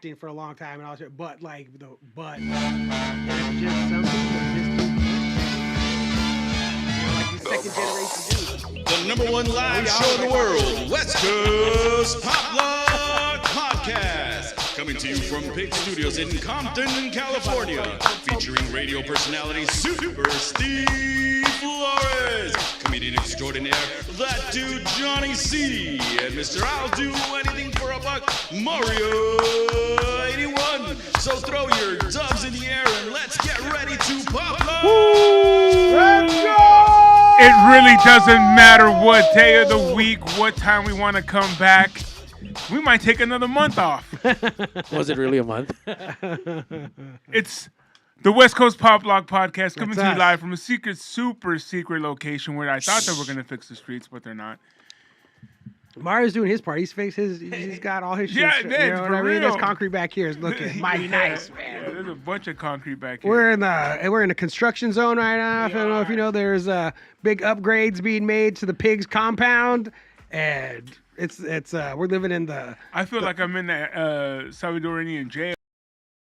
acting for a long time and all that, but there's just something that just like these second generation dudes. The number one live show in the world, West Coast Pop Lock Podcast. Coming to you from Pig Studios in Compton, California. Featuring radio personality Super Steve Flores. Comedian extraordinaire, that dude Johnny C. And Mr. I'll Do Anything for a Buck, Mario 81. So throw your dubs in the air and let's get ready to pop lock. Let's go! It really doesn't matter what day of the week, what time we want to come back. We might take another month off. Was it really a month? It's the West Coast Pop Lock Podcast coming That's to you us. live from a super secret location where I thought they were going to fix the streets, but they're not. Mario's doing his part. He's got all his shit. Yeah, straight, man, you know what for I mean? real. There's concrete back here. It's looking mighty nice, man. Yeah, there's a bunch of concrete back here. We're in a construction zone right now. I don't know if you know. There's big upgrades being made to the pigs compound, and it's we're living in the I feel like I'm in that Salvadorian jail.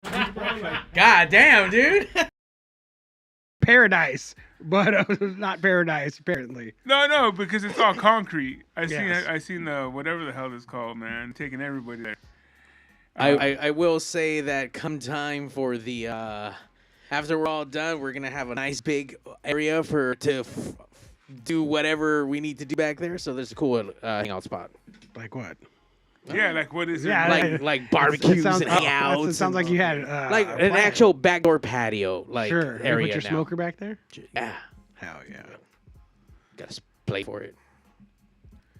God damn, dude. paradise, but not paradise apparently. No, because it's all concrete. Yes. I seen the whatever the hell it's called, man, taking everybody there. I will say that come time for the after we're all done, we're gonna have a nice big area to do whatever we need to do back there. So there's a cool hangout spot, Like what? Yeah, like what is Yeah, it? like barbecues and hangouts. It sounds like you had like a an plan. actual backdoor patio, like sure. You area put your now. smoker back there. Yeah, Hell yeah. gotta play for it.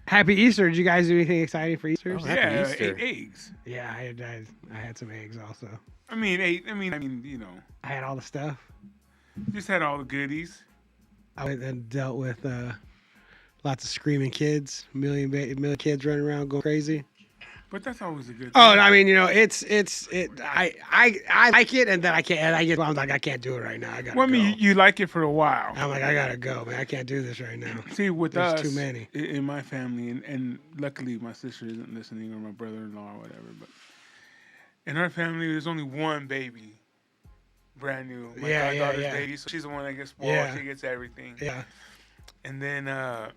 Happy Easter! Did you guys do anything exciting for Easter? Oh, happy Yeah, Easter. 8 eggs. Yeah, I had some eggs also. I mean, you know, I had all the stuff. just had all the goodies. I went and dealt with lots of screaming kids, million kids running around going crazy. But that's always a good thing. Oh, I mean, you know, I like it, and then I can't. And I'm like, I can't do it right now. I gotta Well, I mean, go. you like it for a while. I'm like, I gotta go, man. I can't do this right now. See, with There's us, too many. in my family, and luckily my sister isn't listening, or my brother-in-law, or whatever. But in our family, there's only one baby, brand new. My goddaughter's yeah. baby, so she's the one that gets spoiled. Yeah. She gets everything. Yeah. And then my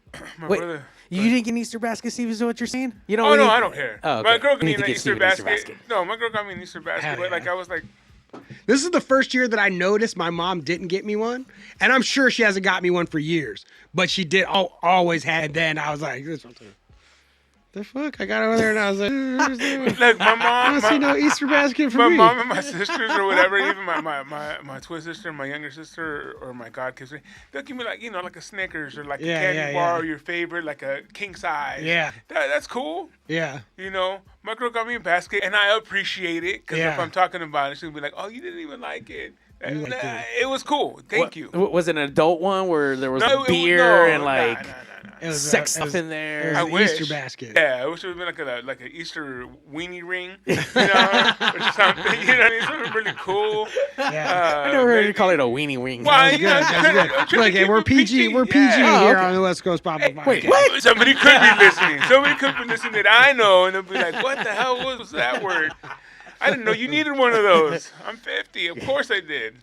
Wait, brother. you didn't get an Easter basket, Steve? Is what you're saying? You know? Oh no, I don't care. Oh, okay. My girl got You me need to an get Easter Steve an Easter basket. basket. No, my girl got me an Easter basket, Hell but like yeah. I was like, This is the first year that I noticed my mom didn't get me one, and I'm sure she hasn't got me one for years. But she did always had. And then I was like, the fuck? I got over there and I was like, look, my I mom, don't see no Easter basket for my me. mom and my sisters or whatever, even my twin sister, my younger sister, or my god sister, they'll give me like, you know, like a Snickers or like Yeah, a candy yeah, bar yeah. or your favorite, like a king size. Yeah. That's cool. Yeah. You know, my girl got me a basket, and I appreciate it because if Yeah. I'm talking about it, she'll be like, "Oh, you didn't even like it." You liked it. It was cool. Thank you. Was it an adult one where there was No, beer and like nah. It was sex it was- stuff in It there? was I an wish. Easter basket. Yeah, I wish it would have been like an Easter weenie ring, you know, or something. You know what I mean? Something really cool. Yeah. I never heard you maybe- call it a weenie wing. Why? That's You know, good. I'm That's trying good. to Look, keep we're it PG. We're PG Yeah. Oh, here okay. on the West Coast Pop Podcast. Wait, what? Somebody could be listening. Somebody could be listening that I know, and they'll be like, "What the hell was that word? I didn't know you needed one of those." I'm 50. Of course I did.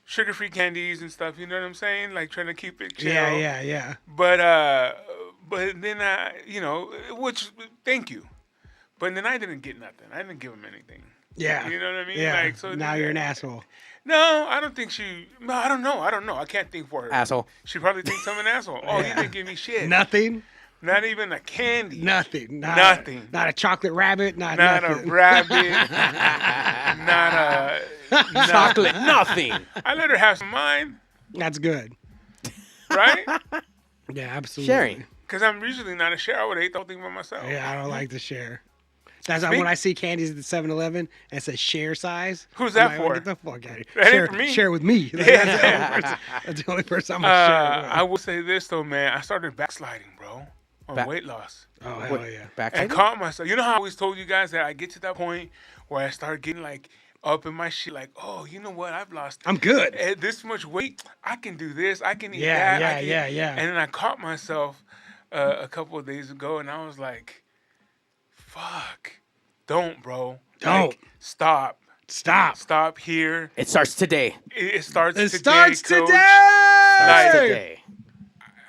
Sugar-free candies and stuff. You know what I'm saying? Like trying to keep it chill. Yeah. But then you know, which thank you. But then I didn't get nothing. I didn't give him anything. Yeah. You know what I mean? Yeah. Like, so now you're an asshole. No, I don't think she. No, I don't know. I can't think for her. Asshole. She probably thinks I'm an asshole. Oh, Yeah. you didn't give me shit. Nothing. Not even a candy. Nothing. Nothing. Not a chocolate rabbit. Not Not nothing. a rabbit. Not a Chocolate, nothing. I let her have some of mine, That's good. right? Yeah, absolutely. Sharing. Because I'm usually not a share. I would hate the whole thing by myself. Yeah, I don't like to share. That's why when I see candies at the 7-Eleven and it says share size. Who's I'm that like, for? Get the fuck out of here. That ain't share, for me. Share with me. Like, Yeah. that's the only person I'm going to share with. I will say this though, man. I started backsliding, bro, on weight loss. Oh, hell yeah. Back And caught myself. You know how I always told you guys that I get to that point where I start getting like up in my shit, like, oh, you know what? I've lost I'm good. this much weight. I can do this. I can eat Yeah, that. I yeah, can yeah. And then I caught myself a couple of days ago, and I was like, fuck. don't, bro. Don't. Like, stop. Stop. Stop here. It starts today. It starts It today, starts Coach. today. Starts Like- today.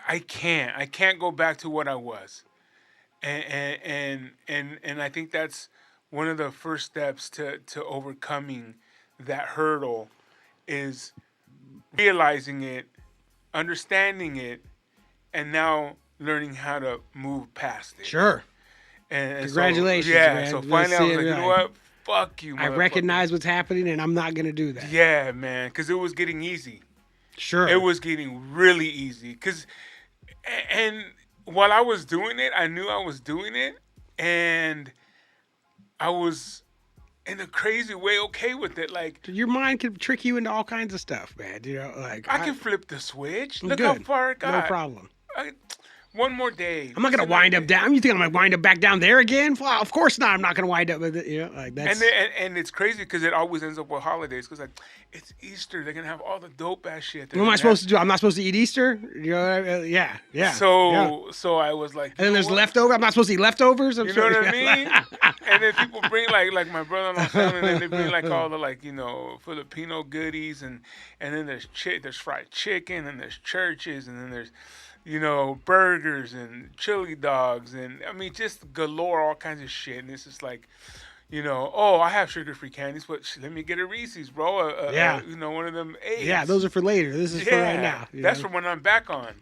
I can't go back to what I was, and I think that's one of the first steps to overcoming that hurdle is realizing it, understanding it, and now learning how to move past it. Sure. And Congratulations, so, yeah. man. So Let's finally, I see was it, like, you know like, what? Fuck you, I motherfucker. recognize what's happening, and I'm not gonna do that. Yeah, man, because it was getting easy. Sure. It was getting really easy. And while I was doing it, I knew I was doing it, and I was in a crazy way okay with it. Like, Your mind can trick you into all kinds of stuff, man. You know, like I can flip the switch. I'm Look how good. far it got. No problem. One more day. I'm not gonna wind up down. You think I'm gonna wind up back down there again? Well, of course not. I'm not gonna wind up with it. You know, like that's. And it's crazy because it always ends up with holidays. Because like it's Easter, they're gonna have all the dope ass shit. What am I supposed to do? I'm not supposed to eat Easter. You know, yeah. So I was like, And then there's what? leftover. I'm not supposed to eat leftovers. You know what I mean? And then people bring like my brother-in-law family, and then they bring like all the like Filipino goodies, and then there's fried chicken, and there's churches, and then there's burgers and chili dogs, and I mean just galore, all kinds of shit. And it's just like, oh, I have sugar-free candies, but let me get a Reese's, bro. One of them eggs. Yeah, those are for later. This is for right now. That's for when I'm back on.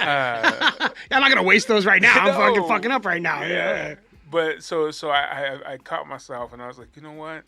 I'm not gonna waste those right now. I'm No. fucking up right now. Yeah. But so I caught myself, and I was like, you know what?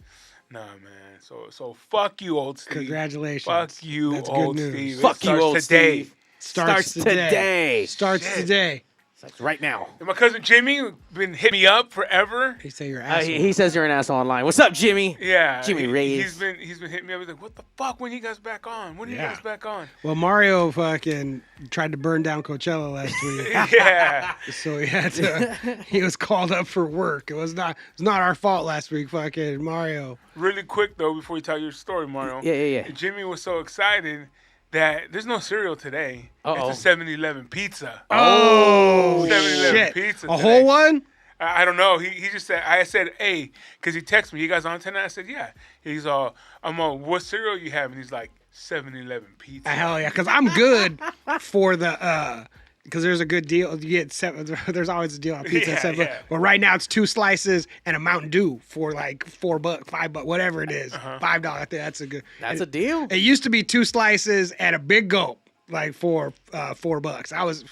Nah, man. So fuck you, old Steve. Congratulations. Fuck you, That's good old news. Steve. It Fuck you, starts old today. Steve. Starts today. Starts Shit. today. Starts right now. And my cousin Jimmy been hitting me up forever. He say you're asshole. He says you're an asshole online. What's up, Jimmy? Yeah, Jimmy Reyes. He's been hitting me up. He's like, what the fuck? When you guys back on? When are you Yeah. guys back on? Well, Mario fucking tried to burn down Coachella last week. Yeah. So he had to. He was called up for work. It was not our fault last week. Fucking Mario. Really quick though, before you tell your story, Mario. Yeah. Jimmy was so excited that there's no cereal today. Uh-oh. It's a 7-Eleven pizza. Oh 7-Eleven shit! pizza A today. whole one? I don't know. He just said, I said, hey, because he texted me, you guys on tonight? I said, yeah. He's all, I'm on, what cereal you have? And he's like, 7-Eleven pizza. Hell yeah! Because I'm good for the. Because there's a good deal. You get seven. There's always a deal on pizza. Yeah, at $7. yeah. Well, right now it's 2 slices and a Mountain Dew for like $4, $5, whatever it is. Uh-huh. $5. I think that's a good. That's a deal. It used to be 2 slices and a big gulp, like for $4.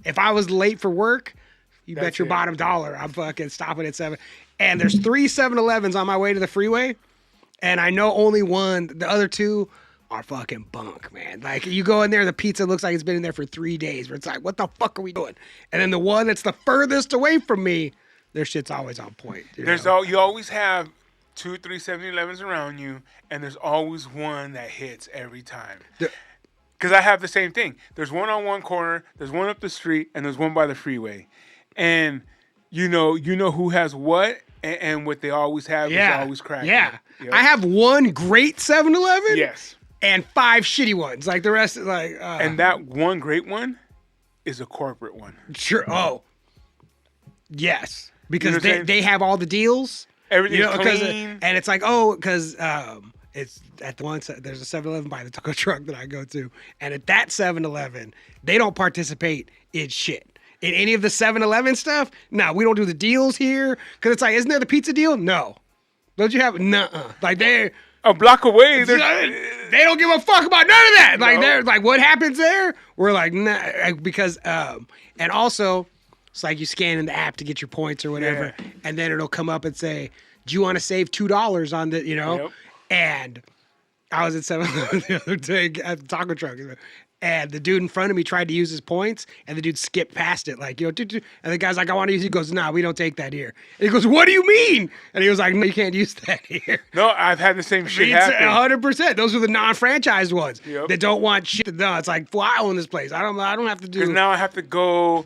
If I was late for work, you bet That's your it. bottom dollar I'm fucking stopping at 7. And there's 3 7-Elevens on my way to the freeway, and I know only one. The other 2 are fucking bunk, man. Like you go in there, the pizza looks like it's been in there for 3 days. Where it's like, what the fuck are we doing? And then the one that's the furthest away from me, their shit's always on point. You always have 2, 3 7-Elevens around you, and there's always one that hits every time. Because I have the same thing. There's one on one corner, there's one up the street, and there's one by the freeway. And you know who has what, and what they always have is always cracking. Yeah. Yep. I have one great 7-Eleven. Yes. And 5 shitty ones. Like the rest is like. And that one great one is a corporate one. Sure. Oh. Yes. Because what I'm saying? they have all the deals. Everything's 'cause, clean. and it's like, because it's at the one, there's a 7-Eleven by the taco truck that I go to. And at that 7-Eleven, they don't participate in shit. In any of the 7-Eleven stuff, no, we don't do the deals here. Because it's like, isn't there the pizza deal? No. Don't you have? Nuh-uh. Like they're. A block away, They don't give a fuck about none of that. Like No. they're like, what happens there? We're like, nah, because and also it's like you scan in the app to get your points or whatever, Yeah. and then it'll come up and say, do you want to save $2 on the, Yep. And I was at 7-Eleven the other day at the taco truck. And the dude in front of me tried to use his points, and the dude skipped past it, like, and the guy's like, I want to use it. He goes, nah, we don't take that here. And he goes, what do you mean? And he was like, no, you can't use that here. No, I've had the same shit It's happen. 100%. Those are the non-franchised ones Yep. that don't want shit. No, it's like, well, I own this place. I don't have to Because do. now I have to go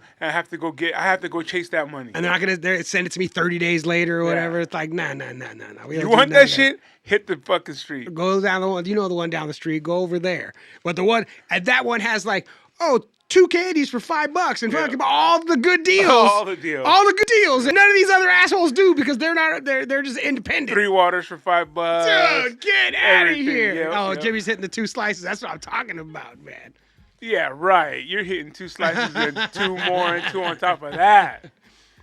chase that money. And they're not gonna send it to me 30 days later or whatever. Yeah. It's like, nah. We don't You do want none that of shit? Hit the fucking street. Go down the one, the one down the street, go over there. But the one, and that one has like, 2 candies for $5 and fucking all the good deals. All the deals. All the good deals. And none of these other assholes do because they're just independent. 3 waters for $5. Dude, get out of everything, here. yep. Jimmy's hitting the 2 slices. That's what I'm talking about, man. Yeah, right. You're hitting 2 slices and 2 more and 2 on top of that.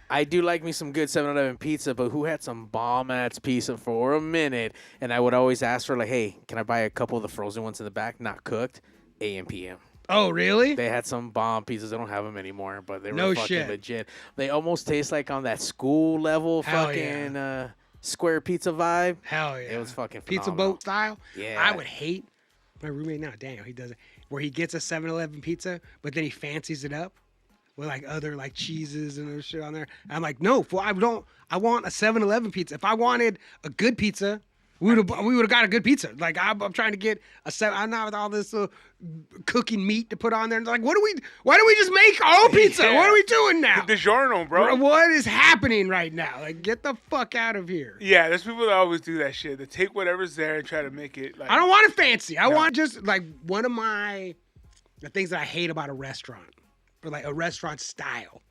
I do like me some good 7-Eleven pizza, but who had some bomb-ass pizza for a minute? And I would always ask for, like, hey, can I buy a couple of the frozen ones in the back, not cooked? AM PM. Oh, really? They had some bomb pizzas. They don't have them anymore, but they were No fucking shit. legit. They almost taste like on that school level Hell fucking square pizza vibe. Hell yeah. It was fucking Pizza phenomenal. boat style? Yeah. I would hate my roommate now, Daniel, he does it, where he gets a 7-Eleven pizza, but then he fancies it up with like other like cheeses and other shit on there. I'm like, no, I want a 7-Eleven pizza. If I wanted a good pizza, we would have got a good pizza. Like I'm trying to get a 7. I'm not with all this cooking meat to put on there. Like, why don't we just make our own pizza? Yeah. What are we doing now? DiGiorno, bro. What is happening right now? Like, get the fuck out of here. Yeah, there's people that always do that shit. They take whatever's there and try to make it like. I don't want it fancy. I want just like one of the things that I hate about a restaurant, or like a restaurant style,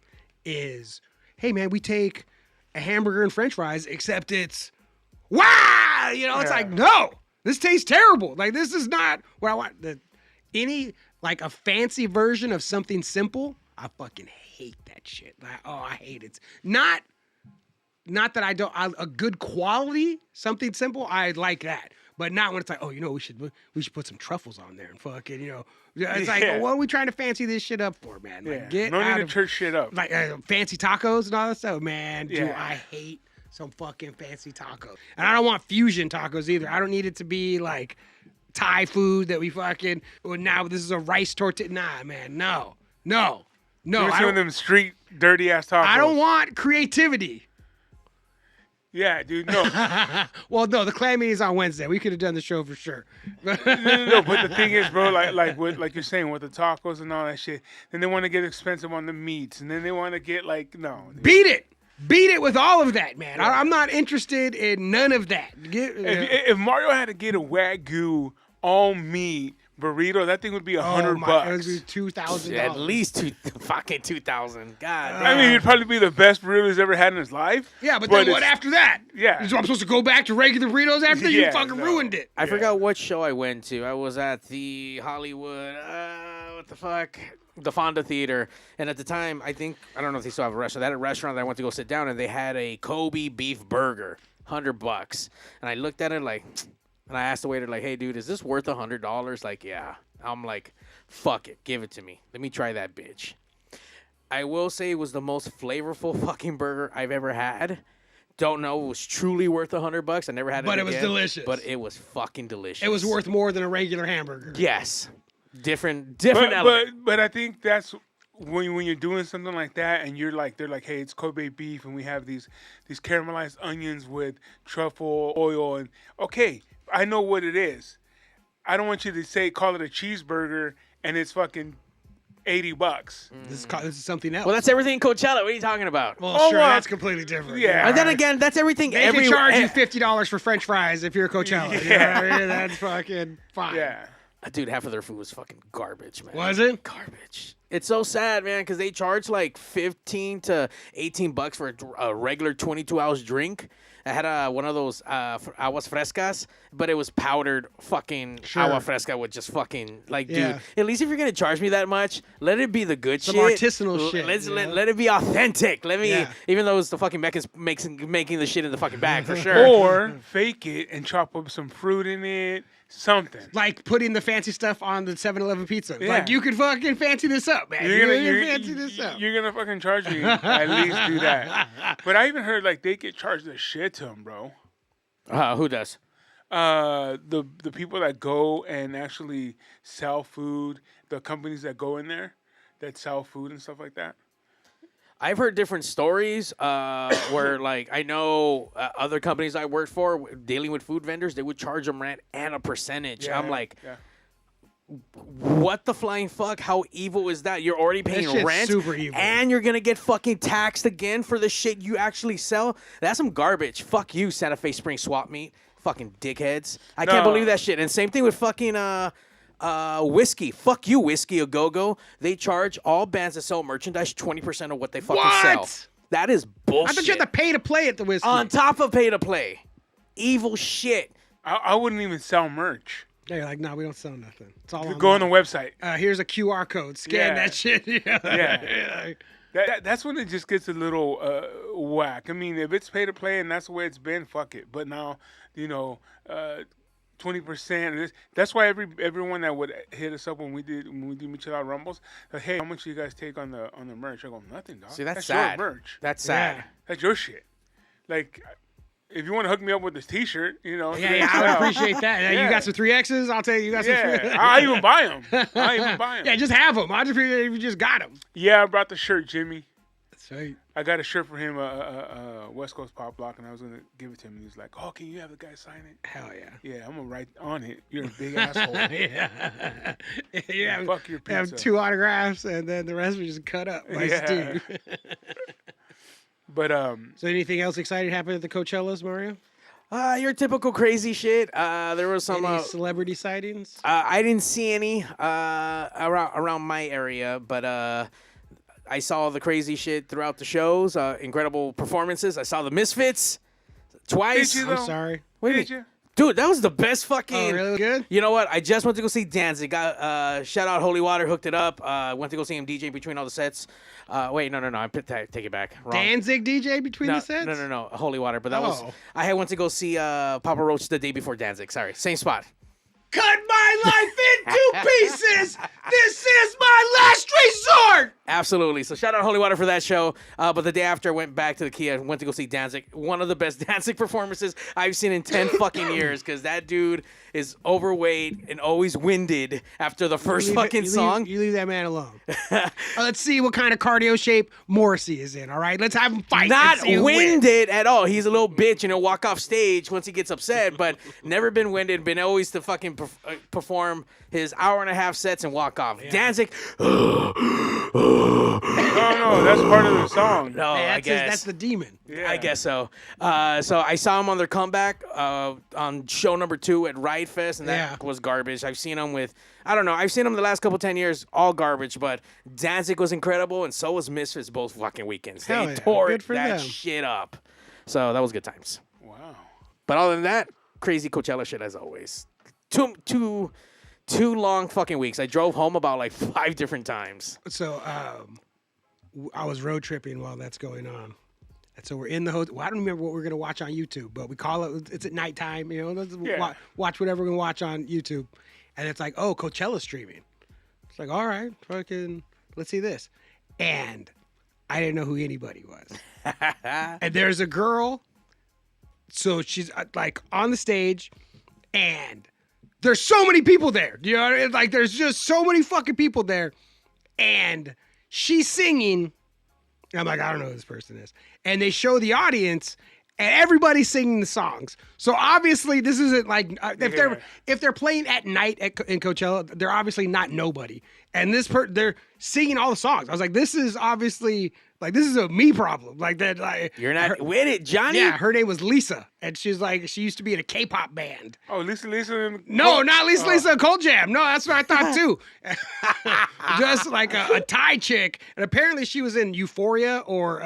is, hey man, we take a hamburger and French fries, except it's wow, it's Yeah. like, no, this tastes terrible. Like, this is not what I want. Any like a fancy version of something simple, I fucking hate that shit. Like, oh, I hate it. Not that I don't, a good quality, something simple, I like that. But not when it's like, oh, we should put some truffles on there and fucking, It's like, Yeah. what are we trying to fancy this shit up for, man? Like, Yeah. get No out need to of, church shit up. like fancy tacos and all that stuff, man. Do Yeah. I hate some fucking fancy tacos? And I don't want fusion tacos either. I don't need it to be like Thai food that we fucking. Well, now this is a rice tortilla. Nah, man, no. You I ever see one of don't, them street dirty ass tacos? I don't want creativity. Yeah, dude. No. Well, no, the clam meeting is on Wednesday. We could have done the show for sure. No, but the thing is, bro, like you're saying with the tacos and all that shit, then they want to get expensive on the meats, and then they want to get no. Beat it with all of that, man. I'm not interested in none of that. If Mario had to get a Wagyu all meat burrito, that thing would be $100. It would be $2,000. At least fucking 2,000. God I damn. mean, it'd probably be the best burrito he's ever had in his life. Yeah, but then what it's- after that? Yeah. So I'm supposed to go back to regular burritos after? You Yeah, fucking no. ruined it. I forgot what show I went to. I was at the Hollywood, what the fuck? The Fonda Theater. And at the time, I don't know if they still have a restaurant. They had a restaurant that I went to go sit down, and they had a Kobe beef burger, $100. And I looked at it like, and I asked the waiter, like, hey, dude, is this worth $100? Like, yeah. I'm like, fuck it. Give it to me. Let me try that bitch. I will say it was the most flavorful fucking burger I've ever had. Don't know. It was truly worth $100. I never had it But it was again, delicious. But it was fucking delicious. It was worth more than a regular hamburger. Yes. Different element. But I think that's when you're doing something like that, and they're like, hey, it's Kobe beef, and we have these caramelized onions with truffle oil, and okay, I know what it is. I don't want you to call it a cheeseburger, and it's fucking $80. This is something else. Well, that's everything Coachella. What are you talking about? Well, Oh, sure, well, that's completely different. yeah. And then again, that's everything. They can charge you $50 for French fries if you're Coachella. You know what I mean? That's fucking fine. Yeah. Dude, half of their food was fucking garbage, man. Was it? Garbage. It's so sad, man, because they charge like $15 to $18 for a regular 22-ounce drink. I had one of those aguas frescas, but it was powdered fucking agua fresca with just fucking, like, Yeah. dude, at least if you're going to charge me that much, let it be the good Some shit. artisanal shit, Let's, you know? let it be authentic. Let me, Yeah. even though it's the fucking Mecca's making the shit in the fucking bag for sure. Or fake it and chop up some fruit in it, something. Like putting the fancy stuff on the 7-Eleven pizza. Yeah. Like, you could fucking fancy this up, man. You're fancy this up. You're gonna fucking charge me at least do that. But I even heard like they get charged a shit ton, bro. Who does? The people that go and actually sell food, the companies that go in there that sell food and stuff like that. I've heard different stories where, like, I know other companies I worked for dealing with food vendors, they would charge them rent and a percentage. I'm like, yeah. what the flying fuck? How evil is that? You're already paying shit's rent, super evil. and you're gonna get fucking taxed again for the shit you actually sell. That's some garbage. Fuck you, Santa Fe Spring Swap Meet. Fucking dickheads. I can't No. believe that shit. And same thing with fucking Whiskey. Fuck you, Whiskey A Go-Go. They charge all bands that sell merchandise 20% of what they fucking sell. What? That is bullshit. I thought you had to pay to play at the Whiskey. On top of pay to play. Evil shit. I wouldn't even sell merch. They're like, no, we don't sell nothing. It's all Go on the online. website. Here's a QR code. Scan Yeah. that shit. Yeah. That's when it just gets a little whack. I mean, if it's pay to play and that's the way it's been, fuck it. But now, 20%. That's why everyone that would hit us up when we do Michelada Rumbles, like, hey, how much do you guys take on the merch? I go, nothing, dog. See, that's your sad. merch. That's sad. Yeah. That's your shit. Like, if you want to hook me up with this T-shirt, Yeah, I would appreciate that. Yeah. You got some 3Xs? I'll tell you, you got some. Yeah, I even buy them. Yeah, just have them. I just figure if you just got them. Yeah, I brought the shirt, Jimmy. Sweet. I got a shirt for him, West Coast Pop Block, and I was gonna give it to him. And he's like, "Oh, can you have the guy sign it?" Hell yeah. Yeah, I'm gonna write on it. You're a big asshole. Yeah. You have, Fuck your have pizza. 2 autographs, and then the rest are just cut up by Yeah. Stu. But So anything else exciting happened at the Coachellas, Mario? Your typical crazy shit. There was some. Any celebrity sightings? I didn't see any around my area, but I saw the crazy shit throughout the shows. Incredible performances. I saw the Misfits twice. Did you, I'm though? sorry. What do you did mean? you? Dude, that was the best fucking. Oh, really good? You know what? I just went to go see Danzig. Shout out Holy Water, hooked it up. Went to go see him DJ between all the sets. Wait, no. I take it back. Wrong. Danzig DJ between No, the sets? no. Holy Water, but that was. Oh. I had went to go see Papa Roach the day before Danzig. Sorry, same spot. Cut my life into pieces! This is my last resort! Absolutely. So shout out Holy Water for that show. But the day after, I went back to the Kia and went to go see Danzig. One of the best Danzig performances I've seen in 10 fucking years, because that dude is overweight and always winded after the first fucking song. You leave that man alone. Let's see what kind of cardio shape Morrissey is in, all right? Let's have him fight. Not Let's see who wins. winded at all. He's a little bitch and he'll walk off stage once he gets upset, but never been winded, been always to fucking perform his hour-and-a-half sets and walk off. Danzig, No, that's part of the song. no, Hey, I that's, guess. that's the demon. Yeah. I guess so. So I saw him on their comeback on show number 2 at Riot Fest, and that Yeah. was garbage. I've seen him with, I don't know, I've seen him the last couple 10 years, all garbage, but Danzig was incredible, and so was Misfits both fucking weekends. Hell They yeah. tore Good for that them. shit up. So that was good times. Wow. But other than that, crazy Coachella shit as always. Two long fucking weeks. I drove home about like 5 different times. So I was road tripping while that's going on. And so we're in the hotel. Well, I don't remember what we're going to watch on YouTube, but we call it, it's at nighttime, let's watch whatever we're going to watch on YouTube. And it's like, oh, Coachella streaming. It's like, all right, fucking, let's see this. And I didn't know who anybody was. And there's a girl, so she's like on the stage, and there's so many people there. You know what I mean? Like, there's just so many fucking people there. And she's singing. I'm like, I don't know who this person is. And they show the audience, and everybody's singing the songs. So obviously, this isn't like if they're playing at night in Coachella, they're obviously not nobody. And they're singing all the songs. I was like, this is obviously like, this is a me problem. Like that. Like, You're not with it, Johnny? yeah, her name was Lisa, and she's like, she used to be in a K-pop band. Oh, Lisa. No, not Lisa Cold Jam. No, that's what I thought too. Just like a Thai chick, and apparently she was in Euphoria or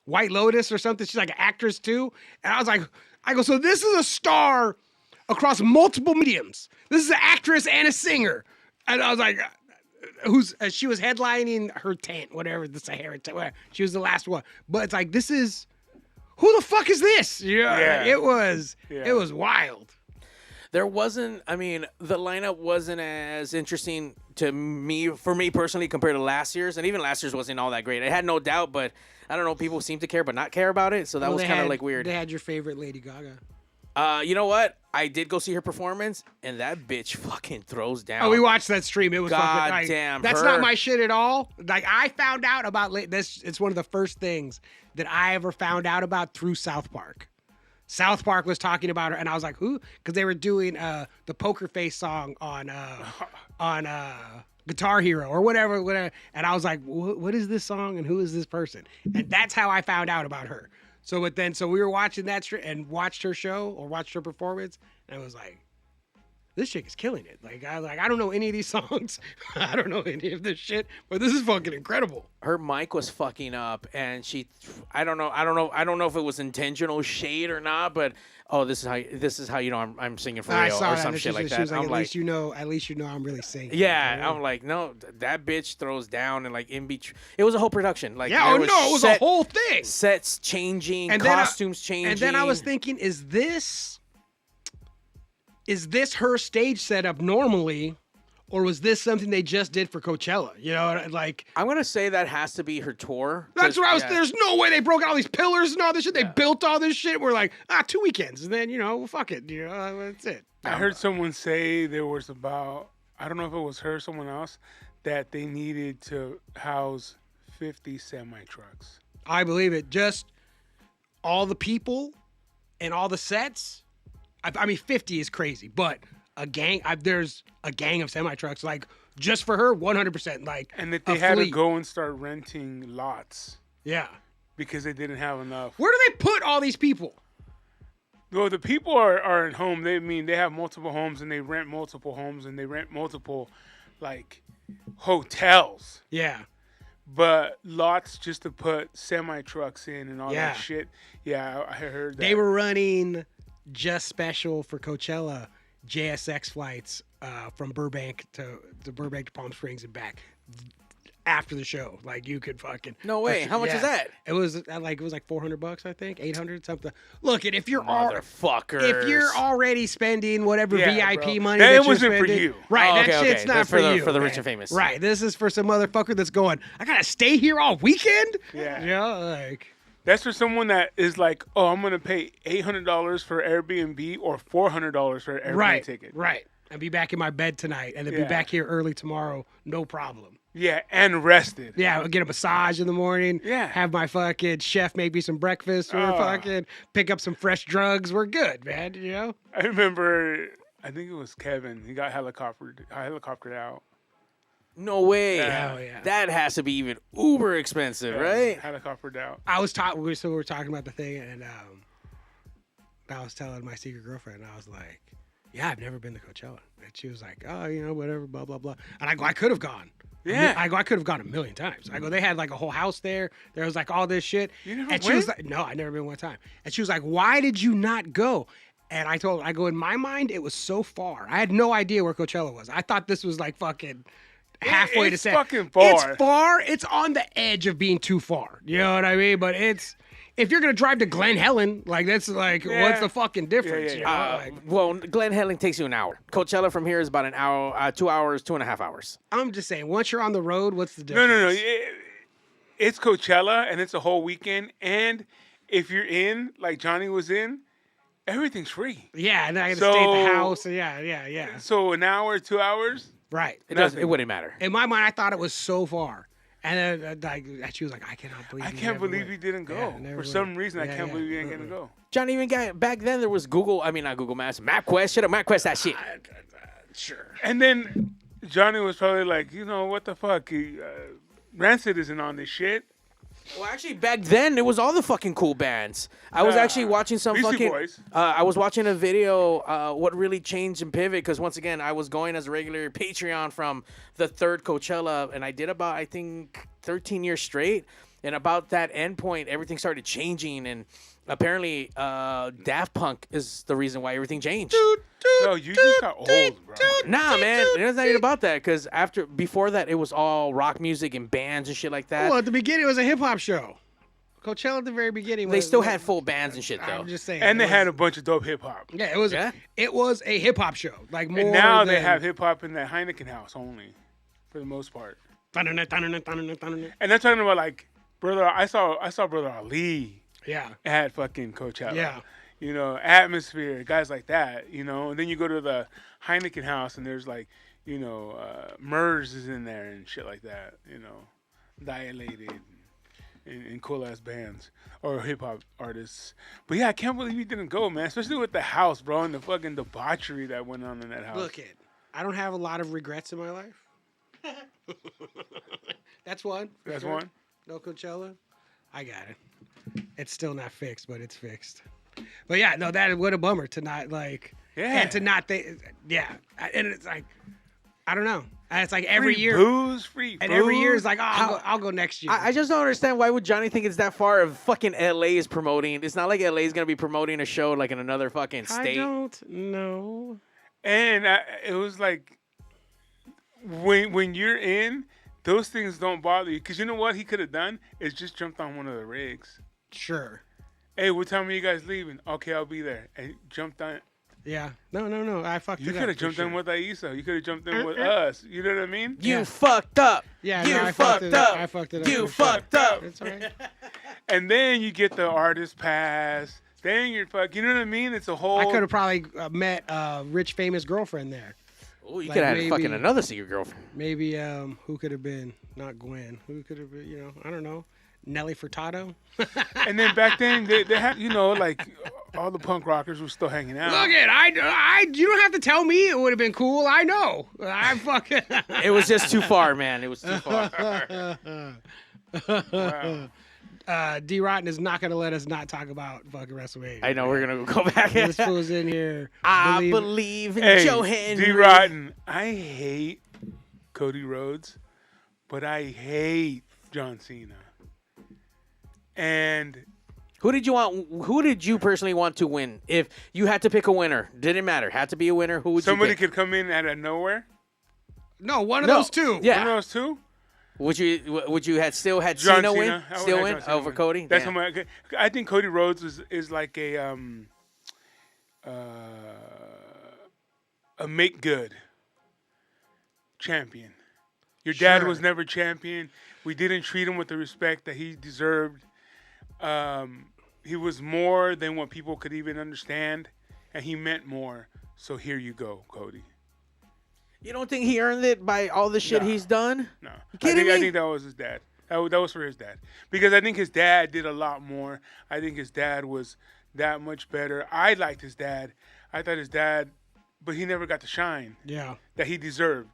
White Lotus or something. She's like an actress too. And I go, so this is a star across multiple mediums. This is an actress and a singer. And I was like, she was headlining her tent, whatever, the Sahara tent, whatever. She was the last one. But it's like, who the fuck is this? Yeah. It was wild. There wasn't, I mean, the lineup wasn't as interesting for me personally, compared to last year's. And even last year's wasn't all that great. I had no doubt, but I don't know, people seem to care but not care about it. So that was kind of like weird. They had your favorite Lady Gaga. You know what? I did go see her performance, and that bitch fucking throws down. Oh, we watched that stream. It was fucking, like, damn, that's her. not my shit at all. Like, I found out about this. It's one of the first things that I ever found out about through South Park. South Park was talking about her, and I was like, who? Because they were doing the Poker Face song on Guitar Hero or whatever. And I was like, what is this song, and who is this person? And that's how I found out about her. So we were watching that and watched her show or watched her performance, and I was like, this chick is killing it. I don't know any of these songs. I don't know any of this shit, but this is fucking incredible. Her mic was fucking up, and I don't know if it was intentional shade or not, but this is how you know I'm singing for I real saw or that. some and shit like she that. was like, I'm at like, least you know I'm really singing. yeah, I'm like, no, that bitch throws down and like in between. It was a whole production. Like, Yeah, there it was a whole thing. Sets changing, And then costumes changing. And then I was thinking, is this her stage setup normally, or was this something they just did for Coachella? You know, like I'm gonna say that has to be her tour. that's what I was. Yeah. There's no way they broke out all these pillars and all this shit. They built all this shit. We're like, 2 weekends, and then well, fuck it. That's it. I heard someone say there was about, I don't know if it was her or someone else, that they needed to house 50 semi-trucks. I believe it. Just all the people and all the sets. I mean, 50 is crazy, but a gang. There's a gang of semi trucks, like just for her, 100%. Like, And that they a had to fleet. go and start renting lots Yeah. because they didn't have enough. Where do they put all these people? Well, the people are at home. They have multiple homes and they rent multiple homes and they rent multiple, like, hotels. Yeah. But lots just to put semi trucks in and all Yeah. that shit. Yeah, I heard that. They were running just special for Coachella JSX flights from Burbank to Palm Springs and back after the show. Like, you could fucking No way. How much is that? It was like $400, I think, 800 something. Look, if you're Motherfuckers. already spending whatever Yeah, VIP bro. money That that you're wasn't for spending, you. right? Oh, that okay, shit's okay. not That's for for the- you. for the rich man. and famous. Right. This is for some motherfucker that's going, I gotta stay here all weekend. Yeah. Like. That's for someone that is like, oh, I'm gonna pay $800 for Airbnb or $400 for an Airbnb Right, ticket. right. And be back in my bed tonight, and then be Yeah. back here early tomorrow, no problem. Yeah, and rested. Yeah, I'll get a massage in the morning. Yeah. Have my fucking chef make me some breakfast, or fucking pick up some fresh drugs. We're good, man. I remember, I think it was Kevin. He got helicoptered out. No way. Hell yeah. That has to be even uber expensive, right? Helicoptered out. I was talking. So we were talking about the thing, and I was telling my secret girlfriend. I was like, "Yeah, I've never been to Coachella," and she was like, "Oh, whatever, blah blah blah." And I go, "I could have gone." Yeah. I could have gone a million times. I go, they had like a whole house there. There was like all this shit. You never and she was went? like, no, I never been one time. And she was like, why did you not go? And I told her, I go, in my mind, it was so far. I had no idea where Coachella was. I thought this was like fucking halfway to It's say. fucking far. It's far. It's on the edge of being too far. You know what I mean? But if you're gonna drive to Glen Helen, like that's like, Yeah. what's the fucking difference? Yeah, you know? yeah. Like, Well, Glen Helen takes you an hour. Coachella from here is about an hour, 2 hours, 2.5 hours. I'm just saying, once you're on the road, what's the No, difference? It's Coachella and it's a whole weekend. And if you're in, like Johnny was in, everything's free. Yeah, and then I got to stay at the So- house. Yeah. So an hour, 2 hours. Right. It wouldn't matter. In my mind, I thought it was so far. And then she was like, I cannot believe I you can't never believe went." you didn't go. Yeah, never For went. some reason, I Yeah, can't yeah. believe you ain't gonna go. Johnny even got back then. There was not Google Maps, MapQuest. Shut up, MapQuest that shit. Sure. And then Johnny was probably like, what the fuck? Rancid isn't on this shit. Well, actually, back then it was all the fucking cool bands. I was actually watching some Beastie fucking. Boys. I was watching a video. What really changed in Pivot? Because once again, I was going as a regular Patreon from the third Coachella, and I did about 13 years straight. And about that end point, everything started changing, and apparently, Daft Punk is the reason why everything changed. No, you just got old, bro. Nah, man, it was not even about that. Because before that, it was all rock music and bands and shit like that. Well, at the beginning, it was a hip hop show. Coachella at the very beginning. They was, still had full bands and shit though. I'm just saying. And it they had a was- bunch of dope hip hop. Yeah, it was. Yeah? It was a hip hop show. Like more. And now they than- have hip hop in that Heineken house only, for the most part. Yeah. And they're talking about like brother. I saw Brother Ali at fucking Coachella. Yeah. Atmosphere, guys like that. And then you go to the Heineken house and there's like, Murs is in there and shit like that. Dilated and cool ass bands or hip hop artists. But yeah, I can't believe you didn't go, man. Especially with the house, bro, and the fucking debauchery that went on in that house. Look, I don't have a lot of regrets in my life. That's one. for That's sure. one. No Coachella. I got it. It's still not fixed, but it's fixed. But yeah, no, what a bummer to not like. Yeah. And to not think, yeah. And it's like, I don't know. And it's like every Free year. booze, free And food. every year is like, oh, I'll go next year. I just don't understand why would Johnny think it's that far if fucking LA is promoting. It's not like LA is gonna be promoting a show like in another fucking I state. don't know. And it was like, when you're in, those things don't bother you. Because you know what he could have done is just jumped on one of the rigs. Sure. Hey, what time are you guys leaving? Okay, I'll be there. And jumped on. Yeah. No. I fucked You it up. could have for jumped sure. in with Aisa. You could have jumped in with us. You know what I mean? You Yeah. fucked up. Yeah, you no, I fucked fucked it up. up. I fucked it up. You for sure. fucked up. It's all right. And then you get the artist pass. Then you're you know what I mean? It's a whole. I could have probably met a rich famous girlfriend there. Oh, you Like could have had maybe- fucking another secret girlfriend. Maybe who could have been? Not Gwen. Who could have been? You know, I don't know. Nelly Furtado. And then back then they had, you know, like all the punk rockers were still hanging out. Look it, I. You don't have to tell me it would have been cool. I know. I fucking. It was just too far, man. It was too far. Wow. D Rotten is not gonna let us not talk about fucking WrestleMania. I know we're gonna go back. This fool's in here. I believe in Hey, Joe Henry. D Rotten, I hate Cody Rhodes, but I hate John Cena. And Who did you want? Who did you personally want to win? If you had to pick a winner, didn't matter. Had to be a winner. Who would somebody you pick? could come in out of nowhere. No, one of No. those two. Yeah. One of those two. Would you had still had John Cena Cena. win? I would Still have win John Cena over win. Cody? That's Damn. how I think Cody Rhodes is like a make good champion. Your dad Sure. was never champion. We didn't treat him with the respect that he deserved. He was more than what people could even understand, and he meant more. So here you go, Cody. You don't think he earned it by all the shit No. he's done? No, kidding I me? think that was his dad. That was for his dad, because I think his dad did a lot more. I think his dad was that much better. I liked his dad. I thought his dad, but he never got the shine Yeah. that he deserved.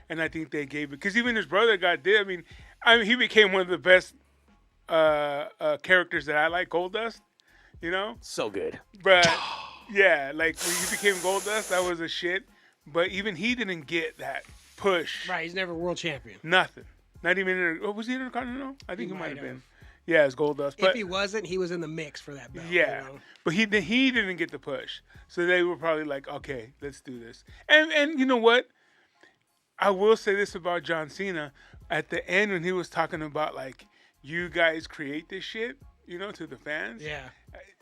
And I think they gave it, because even his brother got did. I mean, he became one of the best characters that I like, Goldust. You know, So good. but yeah, like when he became Goldust, that was a shit. But even he didn't get that push. Right. He's never world champion. Nothing. Not even. Was he Intercontinental? I think he might have might been. have. Yeah, it's Goldust. But If he wasn't, he was in the mix for that belt. yeah, You know? but he didn't get the push. So they were probably like, okay, let's do this. And you know what? I will say this about John Cena. At the end, when he was talking about like, you guys create this shit, you know, to the fans. Yeah.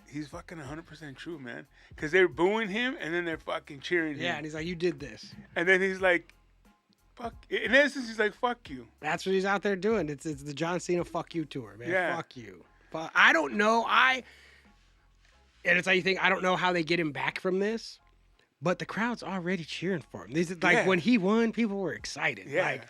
He's fucking 100% true, man. Because they're booing him and then they're fucking cheering him. Yeah. And he's like, you did this. And then he's like, fuck. In essence, he's like, fuck you. That's what he's out there doing. It's the John Cena fuck you tour, man. Yeah. Fuck you. I don't know. And it's like you think, I don't know how they get him back from this, but the crowd's already cheering for him. This is like Yeah. when he won, people were excited. Yeah. Like,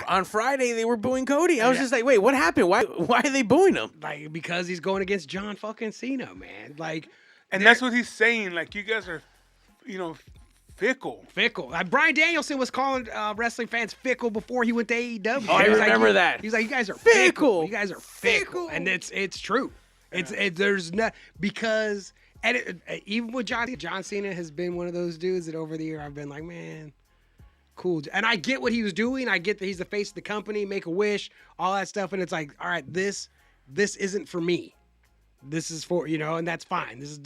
On Friday, they were booing Cody. I was Yeah. just like, wait, what happened? Why are they booing him? like because he's going against John fucking Cena, man. Like And that's what he's saying. Like, you guys are, you know, fickle. fickle. Like Bryan Danielson was calling wrestling fans fickle before he went to AEW. Oh, I He was like, remember that. He's like, you guys are Fickle. fickle. You guys are fickle, Fickle. and it's true. There's not because even with John Cena has been one of those dudes that over the year I've been like, man, cool. And I get what he was doing. I get that he's the face of the company, Make a Wish, all that stuff. And it's like, all right, this isn't for me. This is for, and that's fine. This is,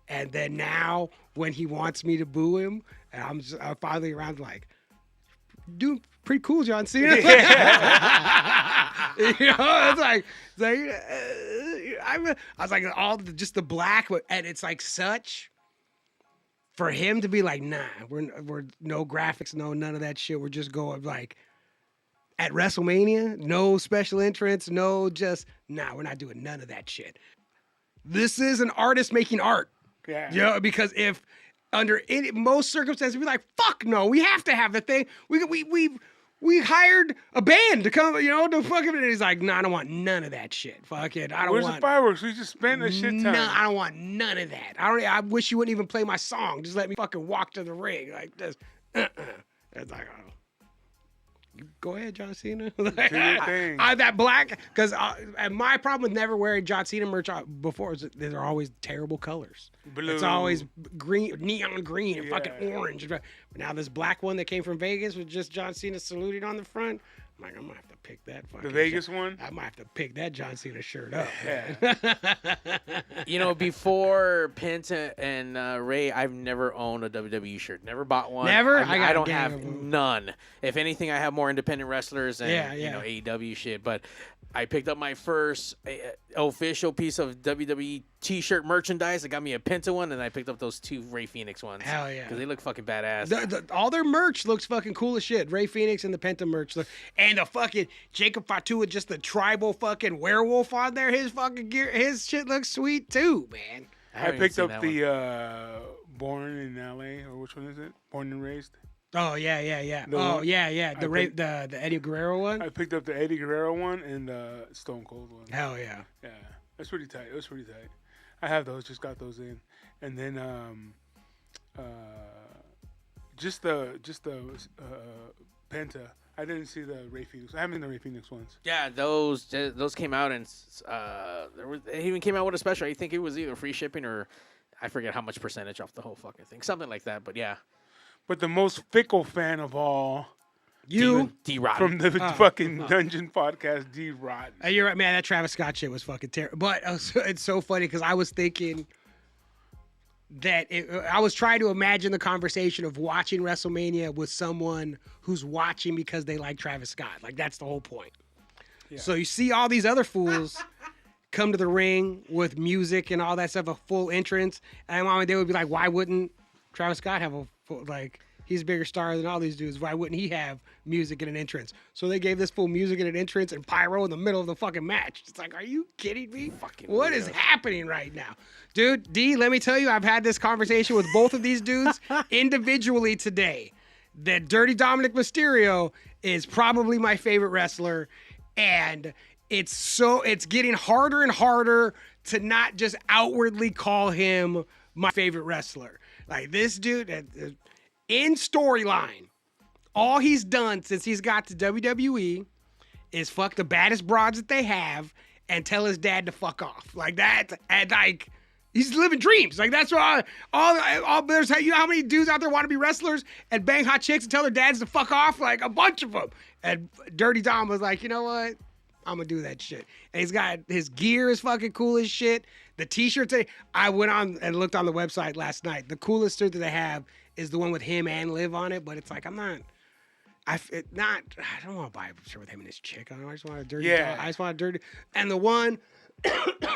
and then now when he wants me to boo him, and I'm finally around like, dude, pretty cool, John Cena. It's like I was like just the black, and it's like such. For him to be like, nah, we're no graphics, no none of that shit. We're just going like at WrestleMania, no special entrance, no just we're not doing none of that shit. This is an artist making art. Yeah. Because if under most circumstances, we're like, fuck no, we have to have the thing. We hired a band to come, to fucking. And he's like, no, I don't want none of that shit. Fuck it, I don't Where's want. the fireworks? We just spent a shit ton. No, I don't want none of that. I wish you wouldn't even play my song. Just let me fucking walk to the ring like this. It's like, Go ahead, John Cena. Do your thing. That black, because my problem with never wearing John Cena merch before is that they're always terrible colors. Blue. It's always green, neon green, and Yeah. fucking orange. But now this black one that came from Vegas with just John Cena saluting on the front. I'm like, I'm gonna have to pick that fucking. The Vegas one? I might have to pick that John Cena shirt up. Yeah. Before Penta and Ray, I've never owned a WWE shirt. Never bought one. Never? I got I a don't gang have of 'em. none. If anything, I have more independent wrestlers and Yeah. AEW shit. But I picked up my first official piece of WWE T-shirt merchandise. I got me a Penta one, and I picked up those 2 Ray Phoenix ones. Hell yeah. Because they look fucking badass. All their merch looks fucking cool as shit. Ray Phoenix and the Penta merch. And the fucking Jacob Fatu with just the tribal fucking werewolf on there. His fucking gear, his shit looks sweet too, man. I haven't picked even up seen that the Born in LA, or which one is it? Born and Raised. Oh yeah. The one- The Eddie Guerrero one. I picked up the Eddie Guerrero one and the Stone Cold one. Hell yeah. Yeah, that's pretty tight. It was pretty tight. I have those. Just got those in, and then just the Penta. I didn't see the Ray Phoenix. I haven't seen the Ray Phoenix ones. Yeah, those came out, and they even came out with a special. I think it was either free shipping or I forget how much percentage off the whole fucking thing, something like that. But yeah, But the most fickle fan of all, You. D-Rod. from the fucking Dungeon Podcast, D-Rod. You're right, man. That Travis Scott shit was fucking terrible. But it's so funny because I was thinking that I was trying to imagine the conversation of watching WrestleMania with someone who's watching because they like Travis Scott. Like, that's the whole point. Yeah. So you see all these other fools come to the ring with music and all that stuff, a full entrance, and they would be like, why wouldn't Travis Scott have a full, like, he's a bigger star than all these dudes. Why wouldn't he have music and an entrance? So they gave this full music and an entrance and pyro in the middle of the fucking match. It's like, are you kidding me? What is happening right now? Dude, D, let me tell you, I've had this conversation with both of these dudes individually today. That Dirty Dominic Mysterio is probably my favorite wrestler. And it's getting harder and harder to not just outwardly call him my favorite wrestler. Like, this dude, in storyline, all he's done since he's got to WWE is fuck the baddest broads that they have and tell his dad to fuck off. Like that, and like, he's living dreams. Like, that's why all there's, you know how many dudes out there want to be wrestlers and bang hot chicks and tell their dads to fuck off? Like, a bunch of them. And Dirty Dom was like, you know what? I'm gonna do that shit. And he's got his gear is fucking cool as shit. The t-shirts, I went on and looked on the website last night. The coolest shirt that they have is the one with him and Liv on it, but it's like, I don't want to buy a shirt with him and his chick on it. I just want a dirty. Yeah. I just want a dirty. And the one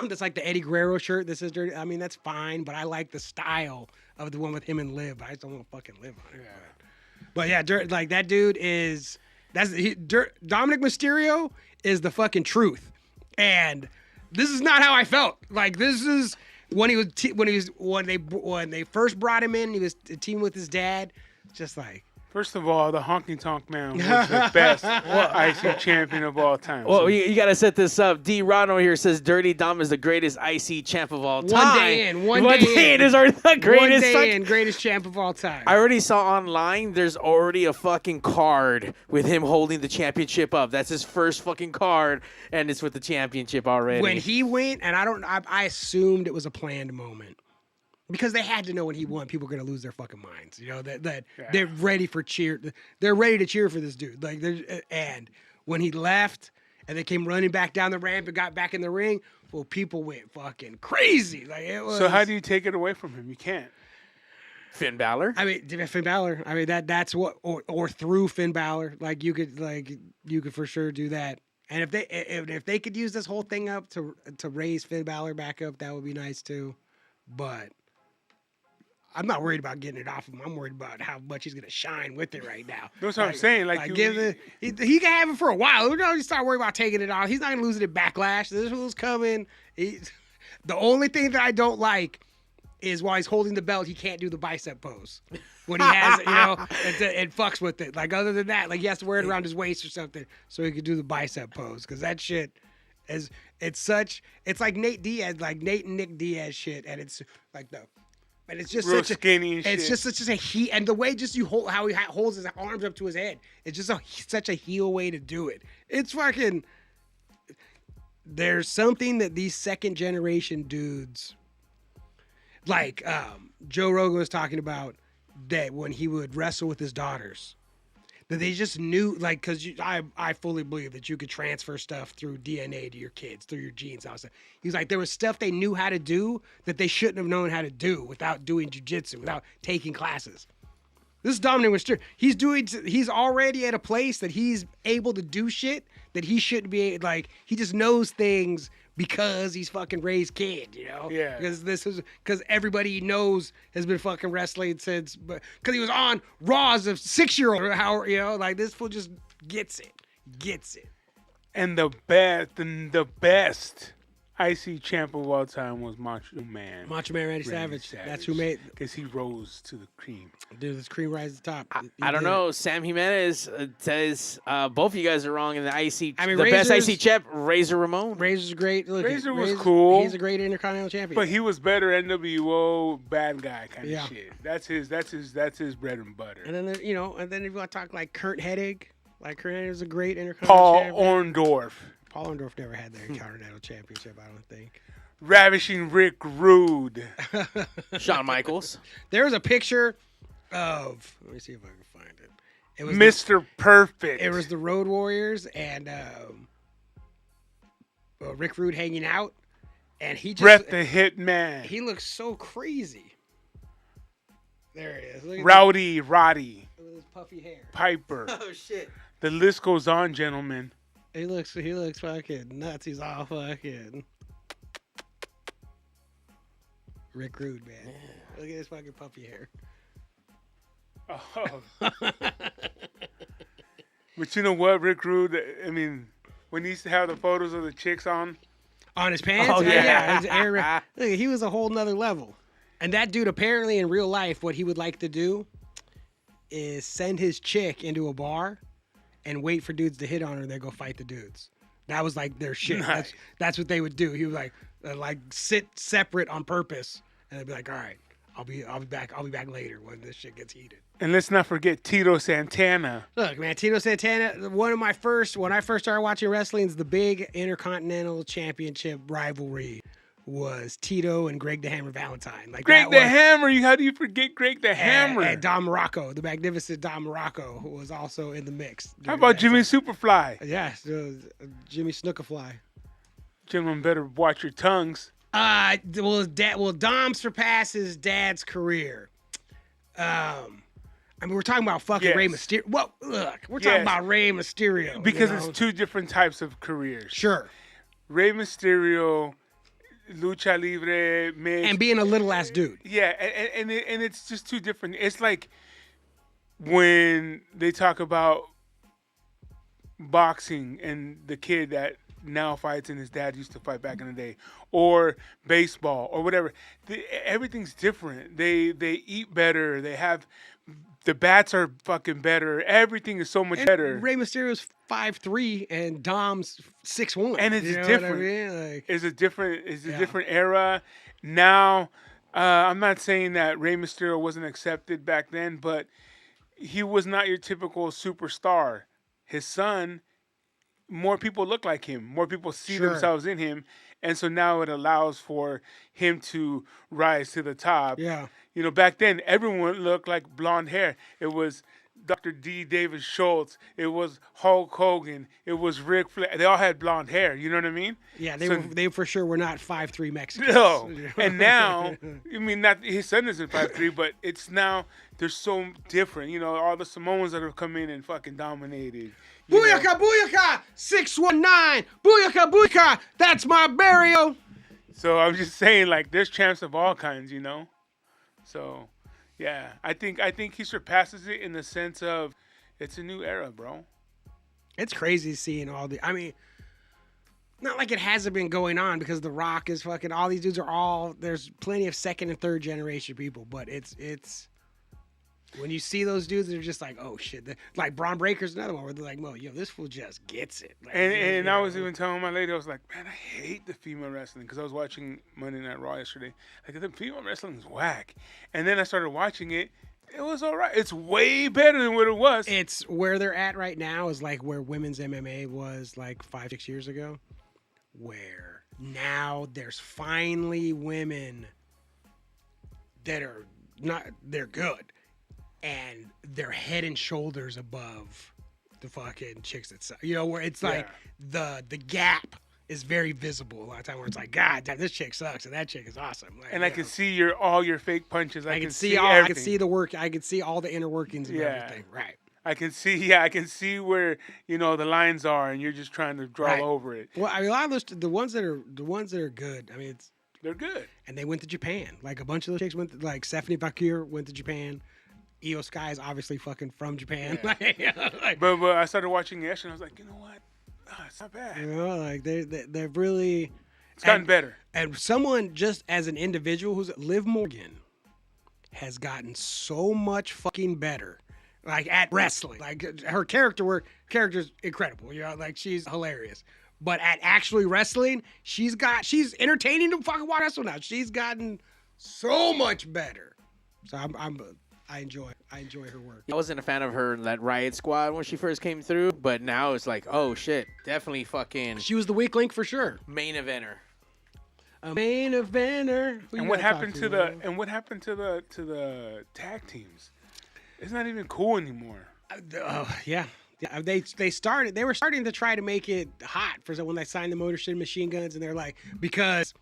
that's like the Eddie Guerrero shirt. This is dirty. I mean, that's fine, but I like the style of the one with him and Liv. I just don't want to fucking Liv on it. Yeah. But yeah, like that dude is. Dominic Mysterio is the fucking truth, and this is not how I felt. Like, this is when they first brought him in. He was teaming with his dad, just like. First of all, the Honky Tonk Man was the best IC champion of all time. Well, you got to set this up. D. Ron over here says Dirty Dom is the greatest IC champ of all time. One day in is the greatest. One day in, greatest champ of all time. I already saw online there's already a fucking card with him holding the championship up. That's his first fucking card, and it's with the championship already. When he went, and I assumed it was a planned moment. Because they had to know when he won, people were gonna lose their fucking minds. You know that they're ready for cheer. They're ready to cheer for this dude. Like, and when he left, and they came running back down the ramp and got back in the ring, well, people went fucking crazy. Like, it was. So how do you take it away from him? You can't. Finn Balor. I mean, Finn Balor. I mean, that's what, or through Finn Balor. Like, you could for sure do that. And if they could use this whole thing up to raise Finn Balor back up, that would be nice too. But I'm not worried about getting it off him. I'm worried about how much he's gonna shine with it right now. That's what I'm saying. Like, he can have it for a while. You don't start worrying about taking it off. He's not gonna lose it at Backlash. This was coming. The only thing that I don't like is while he's holding the belt, he can't do the bicep pose. When he has it, it fucks with it. Like, other than that, like, he has to wear it around his waist or something so he can do the bicep pose. Because that shit it's like Nate and Nick Diaz shit, and it's like And it's just real such skinny and a, it's shit. just such a heat, and the way just you hold how he holds his arms up to his head, it's just such a heel way to do it. It's fucking. There's something that these second generation dudes, like Joe Rogan was talking about, that when he would wrestle with his daughters, that they just knew, like, because I fully believe that you could transfer stuff through DNA to your kids, through your genes. He's like, there was stuff they knew how to do that they shouldn't have known how to do without doing jujitsu, without taking classes. This is Dominic Mysterio. He's already at a place that he's able to do shit that he shouldn't be, like, he just knows things because he's fucking raised kid, you know? Yeah. Because everybody he knows has been fucking wrestling since, because he was on Raw as a 6-year-old, or how, you know, like, this fool just gets it. And the best IC champ of all time was Macho Man. Macho Man Randy Savage. That's who made. Because he rose to the cream. Dude, this cream rise to the top. I don't know. Sam Jimenez says both of you guys are wrong in the IC. I mean, the best Razor's- IC champ, Razor Ramon. Razor's great. Look, Razor was cool. He's a great Intercontinental champion. But he was better NWO bad guy kind of Yeah. shit. That's his bread and butter. And then, if you want to talk like Kurt Hennig, like Kurt Hennig is a great Intercontinental Paul champion. Orndorff. Paul Orndorff never had the Intercontinental Championship, I don't think. Ravishing Rick Rude. Shawn Michaels. There was a picture of, let me see if I can find it. It was Mr. Perfect. It was the Road Warriors and Rick Rude hanging out, and he just Bret the Hitman. he looks so crazy. There he is. Look at Rowdy Roddy. this, with his puffy hair. Piper. Oh shit. The list goes on, gentlemen. He looks fucking nuts. He's all fucking Rick Rude, man. Look at his fucking puppy hair. Oh. But you know what, Rick Rude? I mean, when he used to have the photos of the chicks on. On his pants? Oh, yeah. Look, he was a whole nother level. And that dude, apparently in real life, what he would like to do is send his chick into a bar and wait for dudes to hit on her and then go fight the dudes. That was like their shit. Nice. That's what they would do. He would like sit separate on purpose, and they'd be like, all right, I'll be back later when this shit gets heated. And let's not forget Tito Santana. Look, man, Tito Santana, when I first started watching wrestling, the big Intercontinental Championship rivalry was Tito and Greg the Hammer Valentine. Like Greg that the was- Hammer. How do you forget Greg the and- Hammer? and Don Morocco, the magnificent Don Morocco, who was also in the mix. How during about that Jimmy time. Superfly? Yes, Jimmy Snookerfly. Gentlemen, better watch your tongues. Dom surpasses Dad's career. I mean, we're talking about fucking Yes. Rey Mysterio. Well, look, we're talking Yes. about Rey Mysterio Because you know? it's two different types of careers. Sure. Rey Mysterio, lucha libre, mix. And being a little ass dude. Yeah, and it's just two different. It's like when they talk about boxing and the kid that now fights and his dad used to fight back in the day, or baseball or whatever. Everything's different. They eat better. They have the bats are fucking better. Everything is so much better. Rey Mysterio's 5'3" and Dom's 6'1". And it's you know different. What I mean? Like, It's a different era. Now, I'm not saying that Rey Mysterio wasn't accepted back then, but he was not your typical superstar. His son, more people look like him. More people see Sure. themselves in him. And so now it allows for him to rise to the top. Yeah. You know, back then, everyone looked like blonde hair. It was Dr. D. David Schultz. It was Hulk Hogan. It was Ric Flair. They all had blonde hair. You know what I mean? Yeah, So- they for sure were not 5'3" Mexicans. No. And now, I mean, not his son isn't 5'3", but it's now, they're so different. You know, all the Samoans that have come in and fucking dominated. you know. Booyaka, booyaka, 619, booyaka, booyaka, that's my burial. So I'm just saying, like, there's champs of all kinds, you know? So, yeah, I think he surpasses it in the sense of it's a new era, bro. It's crazy seeing all the, I mean, not like it hasn't been going on because The Rock is fucking, all these dudes are all, there's plenty of second and third generation people, but it's When you see those dudes, they're just like, oh shit. Like Braun Breaker's another one where they're like, yo, this fool just gets it. Like, And I was even telling my lady, I was like, man, I hate the female wrestling because I was watching Monday Night Raw yesterday. Like, the female wrestling is whack. And then I started watching it. It was all right. It's way better than what it was. It's where they're at right now is like where women's MMA was like 5-6 years ago, where now there's finally women that are not, they're good, and they're head and shoulders above the fucking chicks that suck. You know, where it's like the gap is very visible a lot of time where it's like, God damn, this chick sucks and that chick is awesome. Like, and I can see all your fake punches. I can see everything. I can see the work. I can see all the inner workings of everything. Right. I can see where, you know, the lines are, and you're just trying to draw over it. Well, I mean, a lot of those, the ones that are good. I mean, they're good. And they went to Japan. Like a bunch of those chicks went. Like Stephanie Bakir went to Japan. Io Sky is obviously fucking from Japan. Yeah. Like, but I started watching it, and I was like, you know what? Oh, it's not bad. you know, like they're really. It's gotten better. And someone just as an individual who's Liv Morgan has gotten so much fucking better. Like at wrestling, like her character's incredible. You know, like she's hilarious. But at actually wrestling, she's entertaining to fucking watch wrestle now. She's gotten so much better. So I enjoy her work. I wasn't a fan of her that Riot Squad when she first came through, but now it's like, oh shit, definitely fucking She was the weak link for sure. main eventer. A main eventer. And what happened to the tag teams? It's not even cool anymore. Yeah. They were starting to try to make it hot for when they signed the Motor City Machine Guns, and they're like, because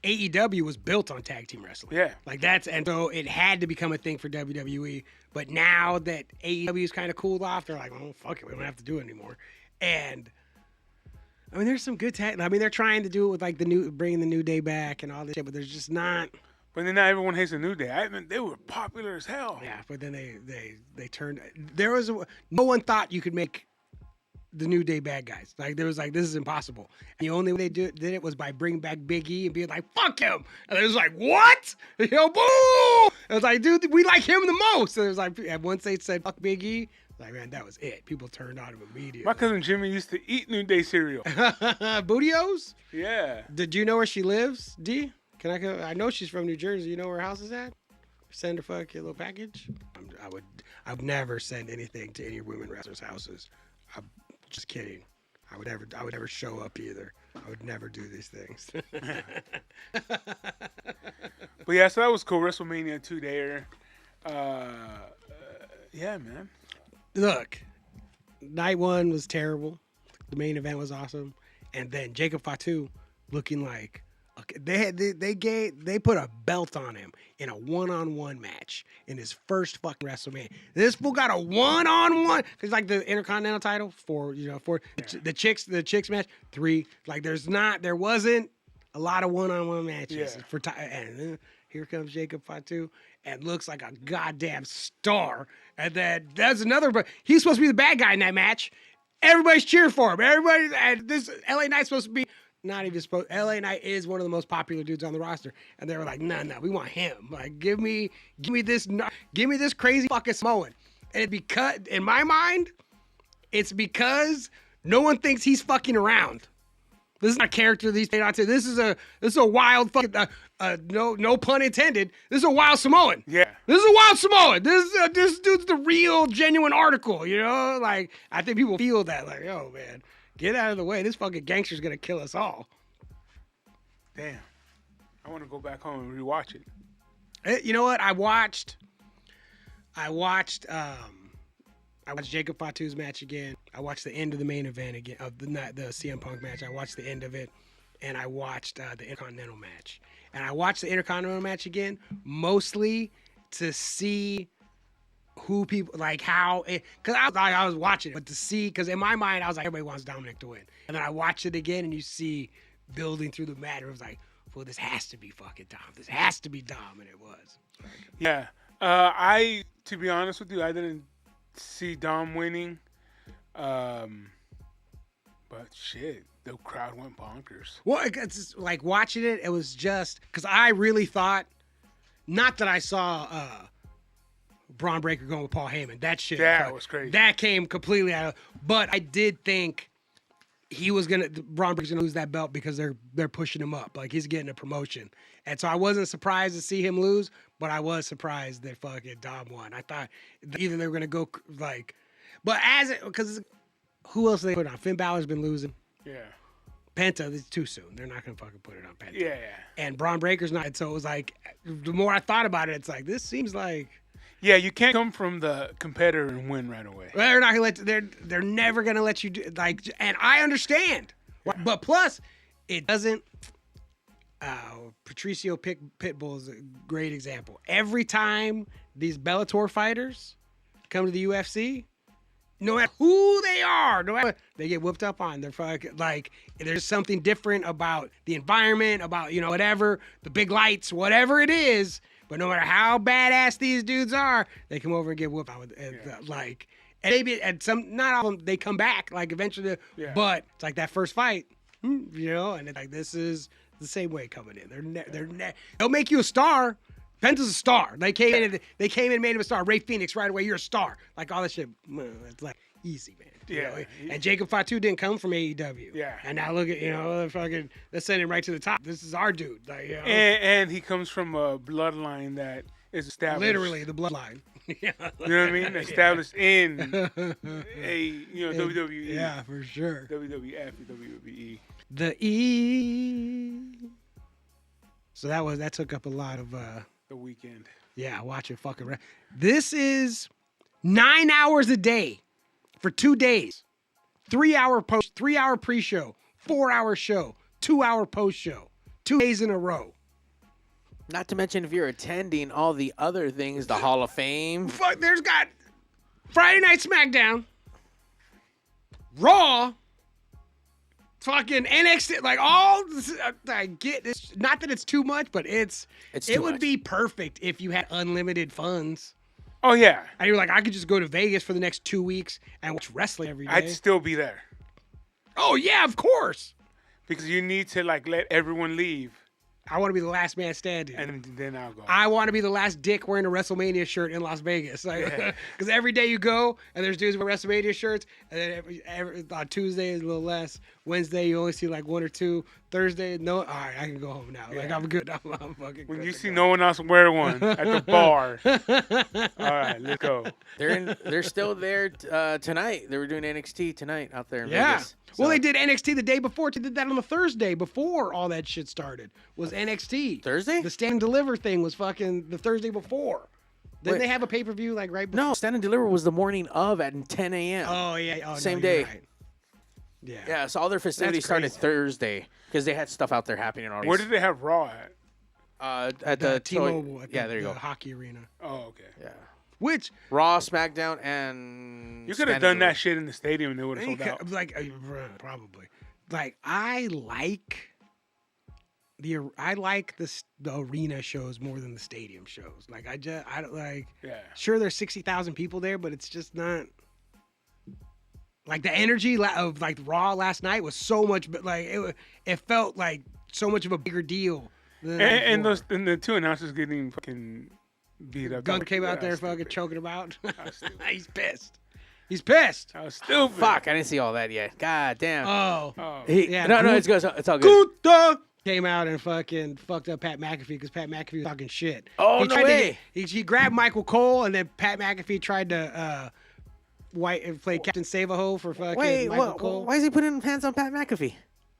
AEW was built on tag team wrestling. Yeah. Like and so it had to become a thing for WWE. But now that AEW is kind of cooled off, they're like, well, fuck it, we don't have to do it anymore. And I mean, there's some good tag. I mean, they're trying to do it with like bringing the New Day back and all this shit, but there's just not. But then not everyone hates the New Day. They were popular as hell. Yeah, but then they turned. No one thought you could make the New Day bad guys. Like there was like, this is impossible. And the only way they did it was by bringing back Big E and being like, fuck him. And it was like, what? You know, boo! It was like, dude, we like him the most. And it was like, and once they said fuck Big E, like, man, that was it. People turned on him immediately. My cousin Jimmy used to eat New Day cereal. Bootios? Yeah. Did you know where she lives, D? Can I go? I know she's from New Jersey. You know where her house is at? Send her fucking little package. I would never send anything to any women wrestlers' houses. I'm just kidding. I would never show up either. I would never do these things. But yeah, so that was cool. WrestleMania 2 there. Yeah, man. Look, night one was terrible. The main event was awesome, and then Jacob Fatu looking like. Okay, they put a belt on him in a one-on-one match in his first fucking WrestleMania. This fool got a one-on-one because like the Intercontinental title for the chicks match 3. Like there wasn't a lot of one-on-one matches for and here comes Jacob Fatu and looks like a goddamn star. And then that's another. But he's supposed to be the bad guy in that match. Everybody's cheering for him. And this LA Knight's supposed to be. Not even supposed. LA Knight is one of the most popular dudes on the roster, and they were like, "No, we want him. Like, give me this crazy fucking Samoan." And because in my mind, it's because no one thinks he's fucking around. This is not a character these paid on to. This is a wild fucking no pun intended. This is a wild Samoan. Yeah. This is a wild Samoan. This dude's the real genuine article. You know, like I think people feel that like, oh man. Get out of the way. This fucking gangster's going to kill us all. Damn. I want to go back home and rewatch it. You know what? I watched Jacob Fatu's match again. I watched the end of the main event again of the CM Punk match. I watched the end of it, and I watched the Intercontinental match. And I watched the Intercontinental match again mostly to see who people like how it because I was watching it, but to see because in my mind I was like everybody wants Dominic to win, and then I watched it again and you see building through the matter. It was like, well, this has to be fucking Dom. This has to be Dom, and it was. Yeah, to be honest with you, I didn't see Dom winning, but shit, the crowd went bonkers. Well, it's just, like watching it, it was just because I really thought, not that I saw. Braun Breaker going with Paul Heyman. That shit. That was crazy. That came completely out of. But I did think Braun Breaker's gonna lose that belt because they're pushing him up. Like he's getting a promotion. And so I wasn't surprised to see him lose, but I was surprised that fucking Dom won. I thought either they were gonna go like, but because who else they put on? Finn Balor's been losing. Yeah. Penta, it's too soon. They're not gonna fucking put it on Penta. Yeah. And Braun Breaker's not. So it was like, the more I thought about it, it's like this seems like. Yeah, you can't come from the competitor and win right away. They're not gonna they're never gonna let you do like, and I understand, but plus it doesn't. Patricio Pitbull is a great example. Every time these Bellator fighters come to the UFC, no matter who they are, no matter they get whooped up on. They're fucking like there's something different about the environment, about whatever the big lights, whatever it is. But no matter how badass these dudes are, they come over and get whooped out. Like, and maybe at not all of them, they come back like eventually. Yeah. But it's like that first fight, and it's like this is the same way coming in. They'll make you a star. Penta's a star. They came in and made him a star. Ray Phoenix right away. You're a star. Like all that shit. It's like easy, man. Yeah. And Jacob Fatu didn't come from AEW. Yeah. And now look at fucking let's send him right to the top. This is our dude. Like, And he comes from a bloodline that is established. literally the bloodline. You know what I mean? Established in WWE. Yeah, for sure. WWF, WWE. The E. So that took up a lot of The weekend. yeah, watching fucking. This is 9 hours a day for 2 days. 3 hour pre-show, 4 hour show, 2 hour post show, 2 days in a row. Not to mention if you're attending all the other things, the Hall of Fame. Fuck, there's got Friday Night SmackDown, Raw, fucking NXT, like all. I get this. Not that it's too much, but it too would much. be perfect if you had unlimited funds. Oh, yeah. And you're like, I could just go to Vegas for the next 2 weeks and watch wrestling every day. I'd still be there. Oh yeah, of course. Because you need to, like, let everyone leave. I want to be the last man standing. And then I'll go. I want to be the last dick wearing a WrestleMania shirt in Las Vegas. Because every day you go and there's dudes with WrestleMania shirts, and then every on Tuesday is a little less. Wednesday you only see like 1 or 2. Thursday, no. All right, I can go home now. Like I'm good. I'm fucking. When good you to see go. no one else wear one at the bar. All right, let's go. They're still there tonight. They were doing NXT tonight out there in Yeah. Vegas. Well, So- they did NXT the day before. They did that on the Thursday before all that shit started. Was NXT Thursday? The Stand and Deliver thing was fucking the Thursday before. Didn't Wait. they have a pay per view like right before? No, Stand and Deliver was the morning of at 10 a.m. Oh yeah. Oh, Same no, you're day. right. Yeah. Yeah, so all their festivities started crazy. Thursday because they had stuff out there happening already. Where did they have Raw at? At The the T-Mobile. Yeah, there you the go. hockey arena. Oh, okay. Yeah. Which Raw, SmackDown, and You could have Stand and done that Deliver. shit in the stadium and it would have sold out. like probably. Like I like the arena shows more than the stadium shows. Like I don't like. Yeah. Sure, there's 60,000 people there, but it's just not. Like the energy of like Raw last night was so much, but like it felt like so much of a bigger deal. Than the night And before. the two announcers getting fucking beat up. Gunn came out there That's fucking stupid. choking about. was stupid. He's pissed. He's pissed. I was stupid. Fuck, I didn't see all that yet. God damn. Oh. Oh. Yeah, no, Groot- it's good. It's all good. Guta came out and fucking fucked up Pat McAfee because Pat McAfee was talking shit. Oh, he no tried way. He grabbed Michael Cole and then Pat McAfee tried to play Captain Save-A-Ho for fucking Wait, Michael Cole why is he putting hands on Pat McAfee?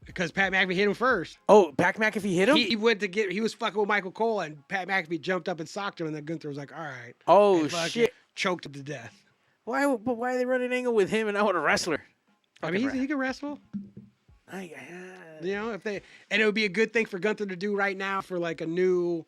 because Pat McAfee hit him first. Oh, Pat McAfee hit him? He went to he was fucking with Michael Cole and Pat McAfee jumped up and socked him and then Gunther was like, all right. Oh, and fucking shit. Choked him to death. Why are they running angle with him and not with a wrestler? I mean, he can wrestle. You know, and it would be a good thing for Gunther to do right now for like a new,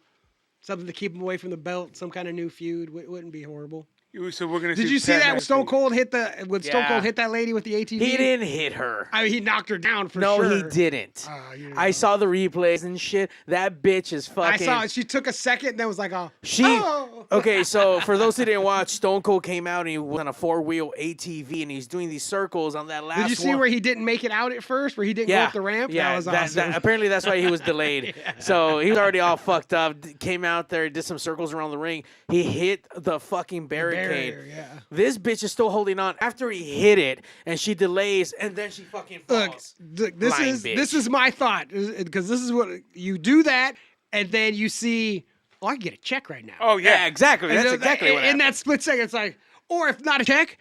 something to keep him away from the belt, some kind of new feud. Wouldn't be horrible. So we're gonna. Did you see Pat that when Stone McAfee. Cold hit Stone Yeah. Cold hit that lady with the ATV? He didn't hit her. I mean, he knocked her down for No, sure. he didn't. You know. I saw the replays and shit. That bitch is I fucking. saw it. She took a second and then was like, oh. She Oh. okay, so for those who didn't watch, Stone Cold came out and he was on a 4-wheel ATV and he's doing these circles on that last one. Did you see where he didn't make it out at first, where he didn't go up the ramp? Yeah, That was awesome. apparently that's why he was delayed. So he was already all fucked up. Came out there, did some circles around the ring. He hit the fucking barricade. Barrier, yeah. This bitch is still holding on after he hit it, and she delays, and then she fucking falls. Look, Lying this bitch. is my thought, because this is what you do that, and then you see, oh, I can get a check right now. Oh Yeah, yeah. exactly. And That's then exactly what in happened. that split second. It's like, or if not a check,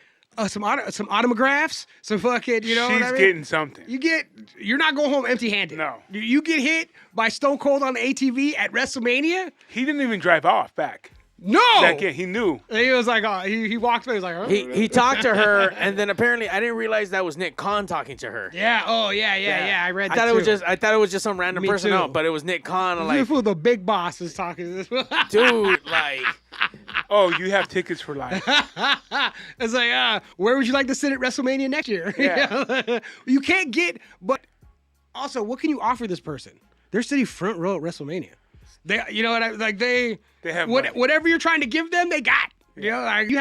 some autographs, some fucking, you know She's what I mean? getting something. You're not going home empty-handed. No. You get hit by Stone Cold on the ATV at WrestleMania. He didn't even drive off back. No. That kid, he knew. And he was like, he walked away. He was like, oh. He talked to her, and then apparently I didn't realize that was Nick Khan talking to her. Yeah. Oh, yeah. I read that I thought too. I thought it was just some random Me person too. out, but it was Nick Khan. I'm This like, fool, the big boss is talking to this. dude, like, Oh, you have tickets for life. It's like, where would you like to sit at WrestleMania next year? Yeah. You can't get, but also, what can you offer this person? They're sitting front row at WrestleMania. They, you know what I like? They have money. whatever you're trying to give them, they got. You know, like, you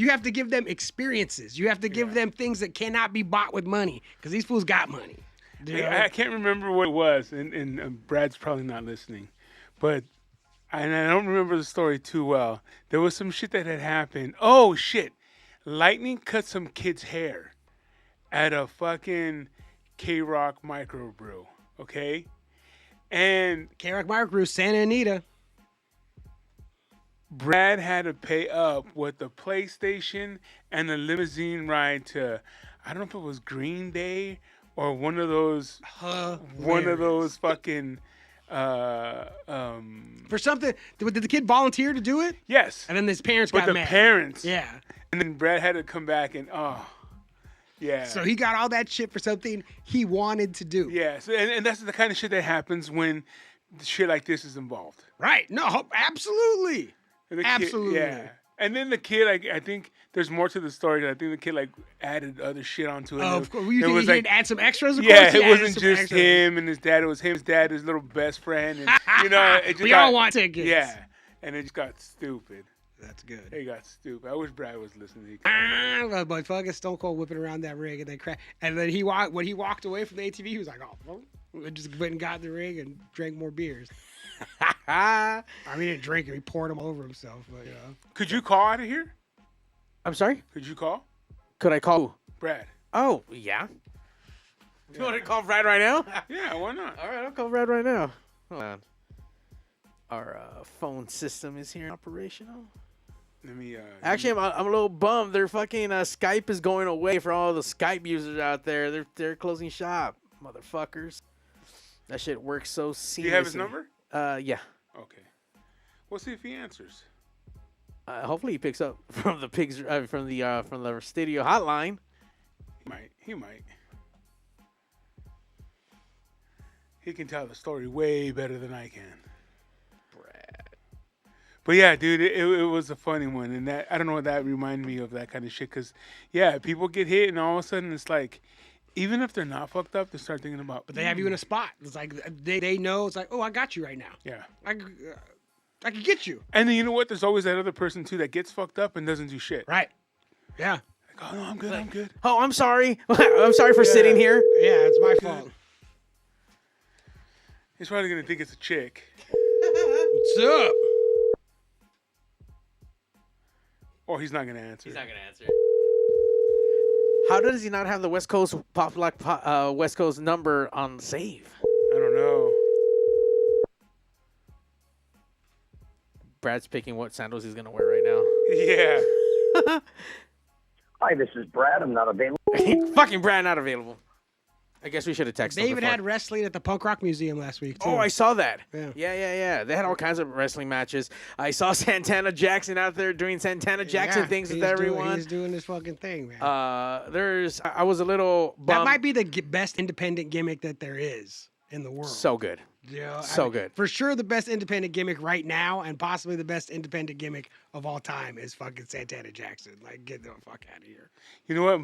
have to give them experiences. You have to give them things that cannot be bought with money, because these fools got money. You know? I can't remember what it was, and Brad's probably not listening, but I don't remember the story too well. There was some shit that had happened. Oh shit! Lightning cut some kid's hair at a fucking K-Rock microbrew. Okay, and K-Rock Microbrew, Santa Anita. Brad had to pay up with the PlayStation and the limousine ride to, I don't know if it was Green Day or one of those fucking For something, did the kid volunteer to do it? yes. And then his parents But got the mad. parents, Yeah. and then Brad had to come back and yeah. So he got all that shit for something he wanted to do. Yeah, so, and that's the kind of shit that happens when shit like this is involved. Right. No, absolutely. And the kid- Absolutely. yeah. And then the kid, like, I think there's more to the story. I think the kid, like, added other shit onto it. Oh, And of course. You think he like, did add some extras? Of yeah, course he it added wasn't some just extras. him and his dad. It was him, his dad, his little best friend. And, you know, it just We got, all want tickets. Yeah. And it just got stupid. That's good. It got stupid. I wish Brad was listening. But fucking Stone Cold whipping around that ring and then and then when he walked away from the ATV, he was like, "Oh, well," and just went and got in the ring and drank more beers. I mean, he didn't drink it; he poured them all over himself. But Could you call out of here? I'm sorry. Could you call? Could I call? Who? Brad. Oh, yeah. You want to call Brad right now? Yeah, why not? All right, I'll call Brad right now. Hold on. Our phone system is here operational. Let me, Actually, I'm a little bummed. Their fucking Skype is going away for all the Skype users out there. They're closing shop, motherfuckers. That shit works so seamlessly. do you have his number? Yeah. Okay. We'll see if he answers. Hopefully he picks up from the from the studio hotline. He might. He can tell the story way better than I can. Brad. But yeah, dude, it was a funny one, and that I don't know what that reminded me of, that kind of shit. Cause yeah, people get hit, and all of a sudden it's like, even if they're not fucked up, they start thinking about. they have you in a spot. It's like they know. It's like, oh, I got you right now. Yeah. I can get you. And then you know what? There's always that other person too that gets fucked up and doesn't do shit. Right. Yeah. Like, oh no, I'm good. I'm good. Oh, I'm sorry. I'm sorry for sitting here. Yeah, it's my fault. He's probably gonna think it's a chick. What's up? Or he's not gonna answer. He's not gonna answer. How does he not have the West Coast West Coast number on save? I don't know. Brad's picking what sandals he's gonna wear right now. Yeah. Hi, this is Brad. I'm not available. Fucking Brad not available. I guess we should have texted They him even before. had wrestling at the Punk Rock Museum last week, too. Oh, I saw that. Yeah. Yeah. They had all kinds of wrestling matches. I saw Santana Jackson out there doing Santana Jackson things with everyone. He's doing this fucking thing, man. I was a little bummed. that might be the best independent gimmick that there is in the world. So good. Yeah, So good. For sure, the best independent gimmick right now, and possibly the best independent gimmick of all time, is fucking Santana Jackson. Like, get the fuck out of here. You know what?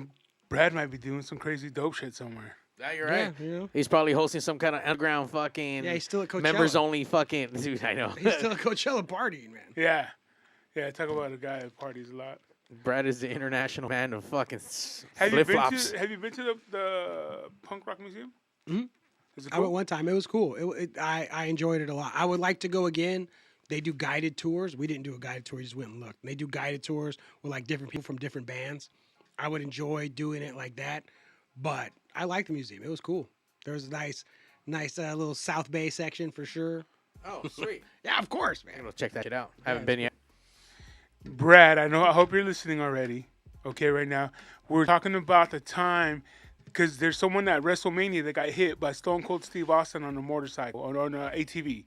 Brad might be doing some crazy dope shit somewhere. Yeah, you're Yeah, right. you know. He's probably hosting some kind of underground fucking. Yeah, he's still at Coachella. members only fucking. Dude, I know. He's still at Coachella partying, man. Yeah. Yeah, talk about a guy that parties a lot. Brad is the international man of fucking Have you flip been flops. to Have you been to the Punk Rock Museum? Mhm. Is it I cool? went one time. It was cool. I enjoyed it a lot. I would like to go again. They do guided tours. We didn't do a guided tour. We just went and looked. They do guided tours with like different people from different bands. I would enjoy doing it like that. But I like the museum. It was cool. There was a nice little South Bay section for sure. Oh, sweet. Yeah, of course, I'm man. gonna check that shit out. I haven't been yet. Brad, I hope you're listening already. Okay, right now we're talking about the time because there's someone at WrestleMania that got hit by Stone Cold Steve Austin on a motorcycle on an ATV,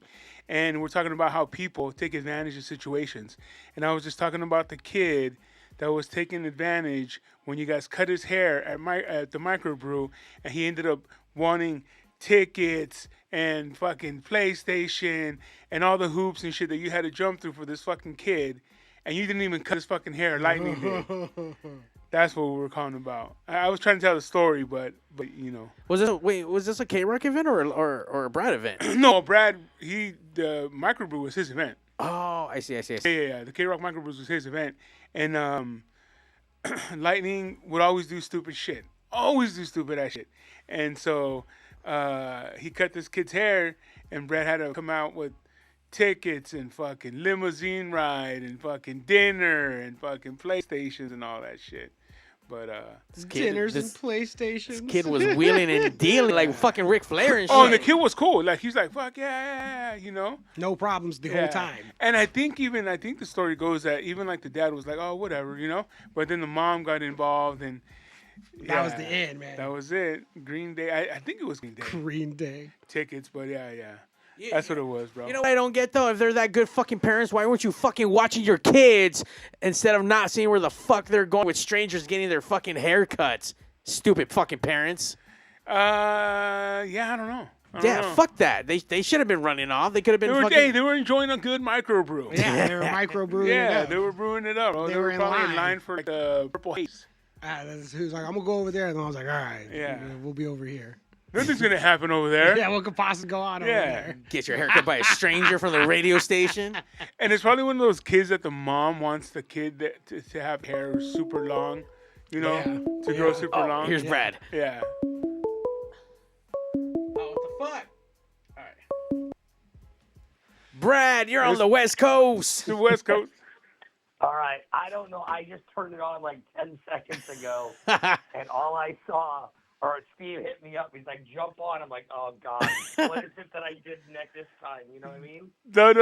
and we're talking about how people take advantage of situations. And I was just talking about the kid that was taking advantage when you guys cut his hair at the microbrew, and he ended up wanting tickets and fucking PlayStation and all the hoops and shit that you had to jump through for this fucking kid. And you didn't even cut his fucking hair. Lightning did. That's what we were calling about. I was trying to tell the story, but you know. Was this a K-Rock event or a Brad event? No, Brad, the microbrew was his event. Oh, I see. Yeah. The K-Rock microbrew was his event. And Lightning would always do stupid shit. Always do stupid ass shit. And so he cut this kid's hair, and Brad had to come out with tickets and fucking limousine ride and fucking dinner and fucking PlayStations and all that shit. But Dinners and PlayStations. This kid was wheeling and dealing like fucking Ric Flair and shit. oh, and the kid was cool. Like he's like, fuck yeah, you know. No problems the whole time. And I think the story goes that even like the dad was like, oh whatever, you know. But then the mom got involved and That was the end, man. That was it. Green Day. I think it was Green Day. Green Day. Tickets, but yeah. That's what it was, bro. You know what I don't get though? If they're that good fucking parents, why weren't you fucking watching your kids instead of not seeing where the fuck they're going with strangers getting their fucking haircuts? Stupid fucking parents. Yeah, I don't know. Fuck that. They should have been running off. They could have been They were enjoying a good microbrew. Yeah, they were microbrewing it up. They were brewing it up. Bro. They were in probably in line. line for like the Purple Haze. He was like, I'm going to go over there. And I was like, all right. Yeah. We'll be over here. Nothing's going to happen over there. Yeah, what could possibly go on over there? Get your haircut by a stranger from the radio station. And it's probably one of those kids that the mom wants the kid to have hair super long, you know, to grow super long. Here's Brad. Yeah. What the fuck? All right. Brad, you're on the West Coast. The West Coast. All right. I don't know. I just turned it on like 10 seconds ago, and all I saw, or Steve hit me up. He's like, jump on. I'm like, oh, God. What is it that I did next this time? You know what I mean?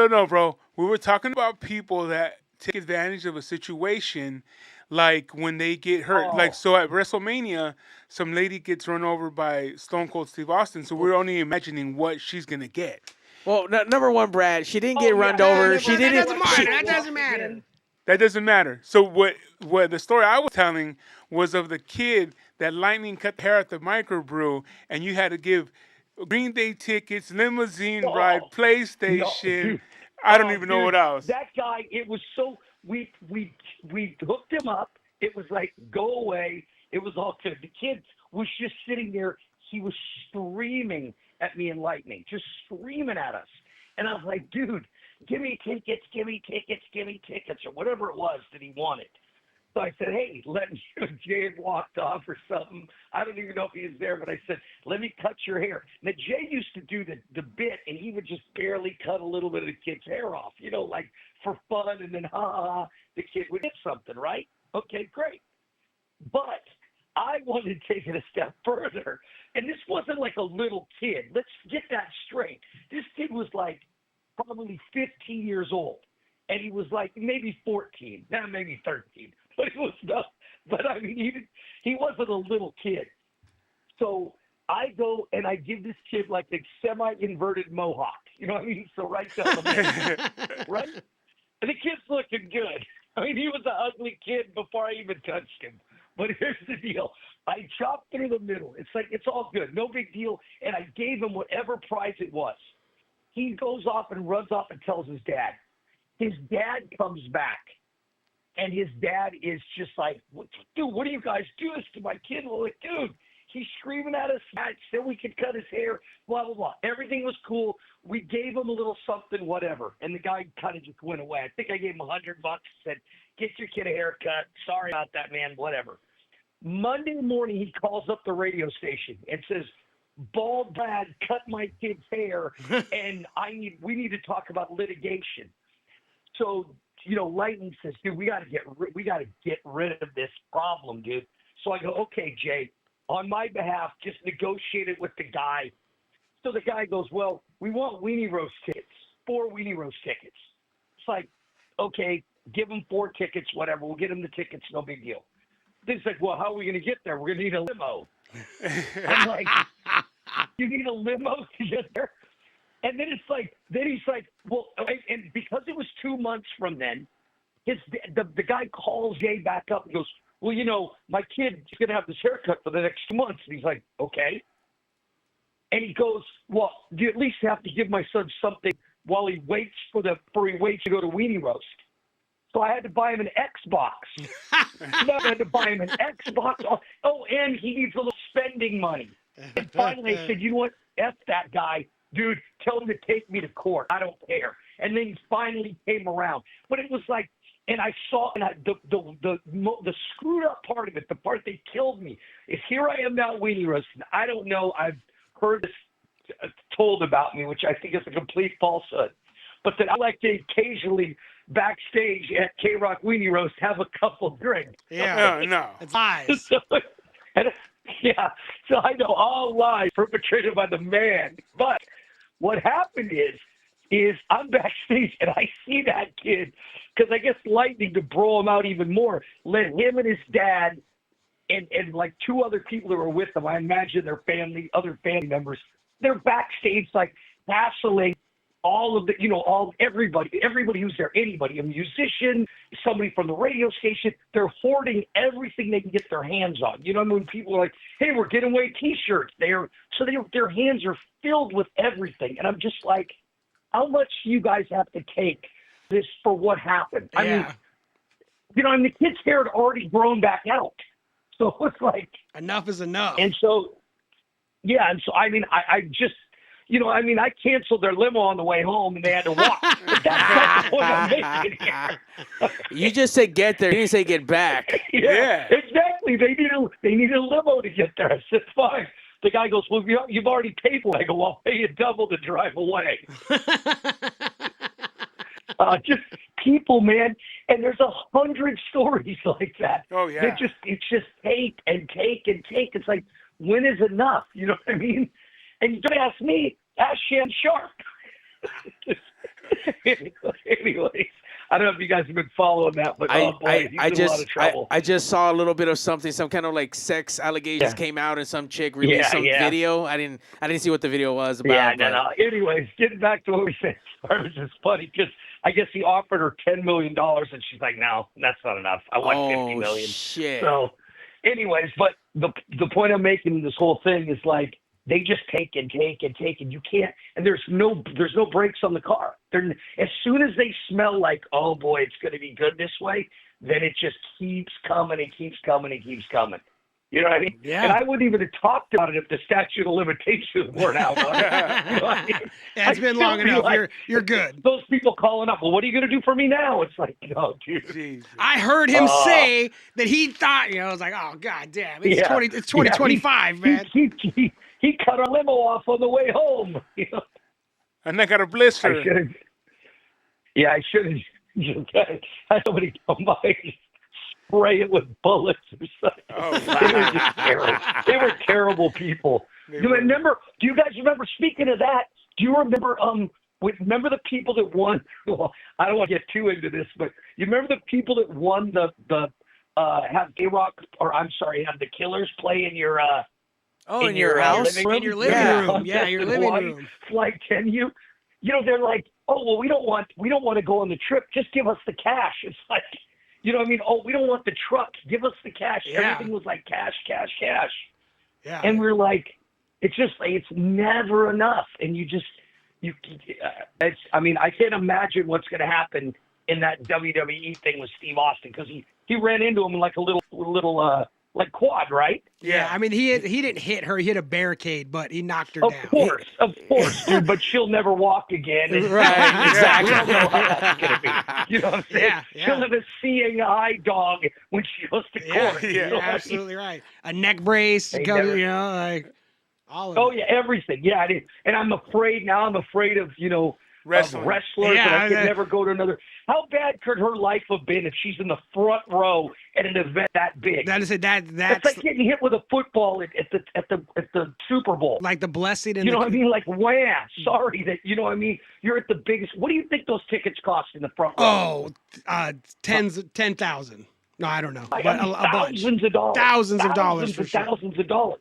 No, bro. We were talking about people that take advantage of a situation, like when they get hurt. Oh. Like, so at WrestleMania, some lady gets run over by Stone Cold Steve Austin, so we're only imagining what she's going to get. Well, number one, Brad, she didn't get run over. She didn't. That doesn't matter. That doesn't matter. So what the story I was telling was of the kid that Lightning cut hair at the microbrew, and you had to give Green Day tickets, limousine ride, PlayStation. dude. I don't even know Dude, what else. That guy, it was so we hooked him up. It was like, go away. It was all good. The kid was just sitting there. He was screaming at me and Lightning, just screaming at us. And I was like, dude, give me tickets, or whatever it was that he wanted. So I said, hey, Jay had walked off or something. I don't even know if he was there, but I said, let me cut your hair. Now, Jay used to do the bit, and he would just barely cut a little bit of the kid's hair off, you know, like for fun, and then, the kid would get something, right? Okay, great. But I wanted to take it a step further, and this wasn't like a little kid. Let's get that straight. This kid was like probably 15 years old, and he was like maybe 14, now maybe 13. But it was not. But I mean, he wasn't a little kid. So I go and I give this kid like a semi-inverted mohawk. You know what I mean? So right down the middle, right? And the kid's looking good. I mean, he was an ugly kid before I even touched him. But here's the deal. I chopped through the middle. It's like, it's all good. No big deal. And I gave him whatever prize it was. He goes off and runs off and tells his dad. His dad comes back, and his dad is just like, dude, what do you guys do this to my kid? We're like, dude, he's screaming at us. Said we could cut his hair, blah, blah, blah. Everything was cool. We gave him a little something, whatever. And the guy kind of just went away. I think I gave him $100, said, get your kid a haircut. Sorry about that, man, whatever. Monday morning, he calls up the radio station and says, bald dad cut my kid's hair, and we need to talk about litigation. So, Lightning says, dude, we got to get rid of this problem, dude. So I go, okay, Jay, on my behalf, just negotiate it with the guy. So the guy goes, well, we want Weenie Roast tickets, 4 Weenie Roast tickets. It's like, okay, give him 4 tickets, whatever. We'll get him the tickets, no big deal. Then he's like, well, how are we going to get there? We're going to need a limo. I'm like, you need a limo to get there? And then he's like, well, and because it was 2 months from then, the guy calls Jay back up and goes, well, my kid is going to have this haircut for the next 2 months. And he's like, okay. And he goes, well, you at least have to give my son something while he waits to go to Weenie Roast. So I had to buy him an Xbox. I had to buy him an Xbox. Oh, and he needs a little spending money. And finally I said, you know what? F that guy. Dude, tell him to take me to court. I don't care. And then he finally came around. But it was like, and I saw, and the screwed up part of it, the part that killed me, is here I am now, Weenie Roast. I don't know. I've heard this told about me, which I think is a complete falsehood. But that I like to occasionally backstage at K-Rock Weenie Roast have a couple drinks. Yeah. No. It's lies. So I know all lies perpetrated by the man. But what happened is I'm backstage and I see that kid, because I guess Lightning, to bro him out even more, let him and his dad and like 2 other people who were with them, I imagine their other family members, they're backstage like hassling all of the, everybody who's there, anybody, a musician, somebody from the radio station, they're hoarding everything they can get their hands on. When people are like, hey, we're giving away T-shirts, their hands are filled with everything. And I'm just like, how much do you guys have to take this for what happened? I mean, the kid's hair had already grown back out. So it's like, enough is enough. And so, I mean, I just, I canceled their limo on the way home and they had to walk. But that's the point I'm making here. You just said get there. You didn't say get back. Yeah. Exactly. They need a limo to get there. I said, fine. The guy goes, well, you've already paid for it. I go, well, I'll pay you double to drive away. Just people, man. And there's 100 stories like that. Oh, yeah. It's just take and take and take. It's like, when is enough? You know what I mean? And you don't ask me, ask Shan Sharp. Anyways, I don't know if you guys have been following that, but he's in a lot of trouble. I just saw a little bit of something, some kind of like sex allegations came out, and some chick released some video. I didn't see what the video was about. No. Anyways, getting back to what we said, it was just funny because I guess he offered her $10 million, and she's like, no, that's not enough. I want $50 million. Shit. So, anyways, but the point I'm making in this whole thing is like, they just take and take and take, and you can't. And there's no brakes on the car. As soon as they smell like, oh boy, it's going to be good this way, then it just keeps coming and keeps coming and keeps coming. You know what I mean? Yeah. And I wouldn't even have talked about it if the statute of limitations weren't out. You know what I mean? It's been long enough. Like, you're good. Those people calling up, well, what are you going to do for me now? It's like, no, dude. Jesus. I heard him say that he thought, I was like, oh, God damn. It's 2025, man. He cut our limo off on the way home. And I got a blister. I should have. Had somebody come by and spray it with bullets or something. Oh, They were just terrible. They were terrible people. Do you guys remember, speaking of that, do you remember remember the people that won? Well, I don't want to get too into this, but you remember the people that won have K-Rock, or I'm sorry, have the Killers play in your in your house? living room? In your living room. Yeah, your living room. Like, can you? They're like, oh, well, we don't want to go on the trip. Just give us the cash. It's like, you know what I mean? Oh, we don't want the truck. Give us the cash. Yeah. Everything was like cash, cash, cash. Yeah. And we're like, it's just like, it's never enough. And you I mean, I can't imagine what's going to happen in that WWE thing with Steve Austin because he ran into him in like a little like quad, right? Yeah, I mean, he didn't hit her. He hit a barricade, but he knocked her Of down. course, dude. But she'll never walk again. Right, exactly. We don't know how that's gonna be. You know what I'm saying? Yeah. She'll have a seeing eye dog when she goes to court. Yeah, You know what I mean? absolutely right. A neck brace, They go, never- you know, like all of Oh it. yeah, everything. Yeah, and I'm afraid now. I'm afraid of Wrestling. of wrestlers, Yeah, and I could that- never go to another. How bad could her life have been if she's in the front row at an event that big? That is it. That's That's like getting hit with a football at the Super Bowl. like the blessing and You know what I mean? Like, wham! Sorry that you know what I mean. You're at the biggest. What do you think those tickets cost in the front row? Oh, 10,000. No, I don't know, I but mean, a bunch. thousands of dollars. Thousands of dollars for sure. Thousands of dollars.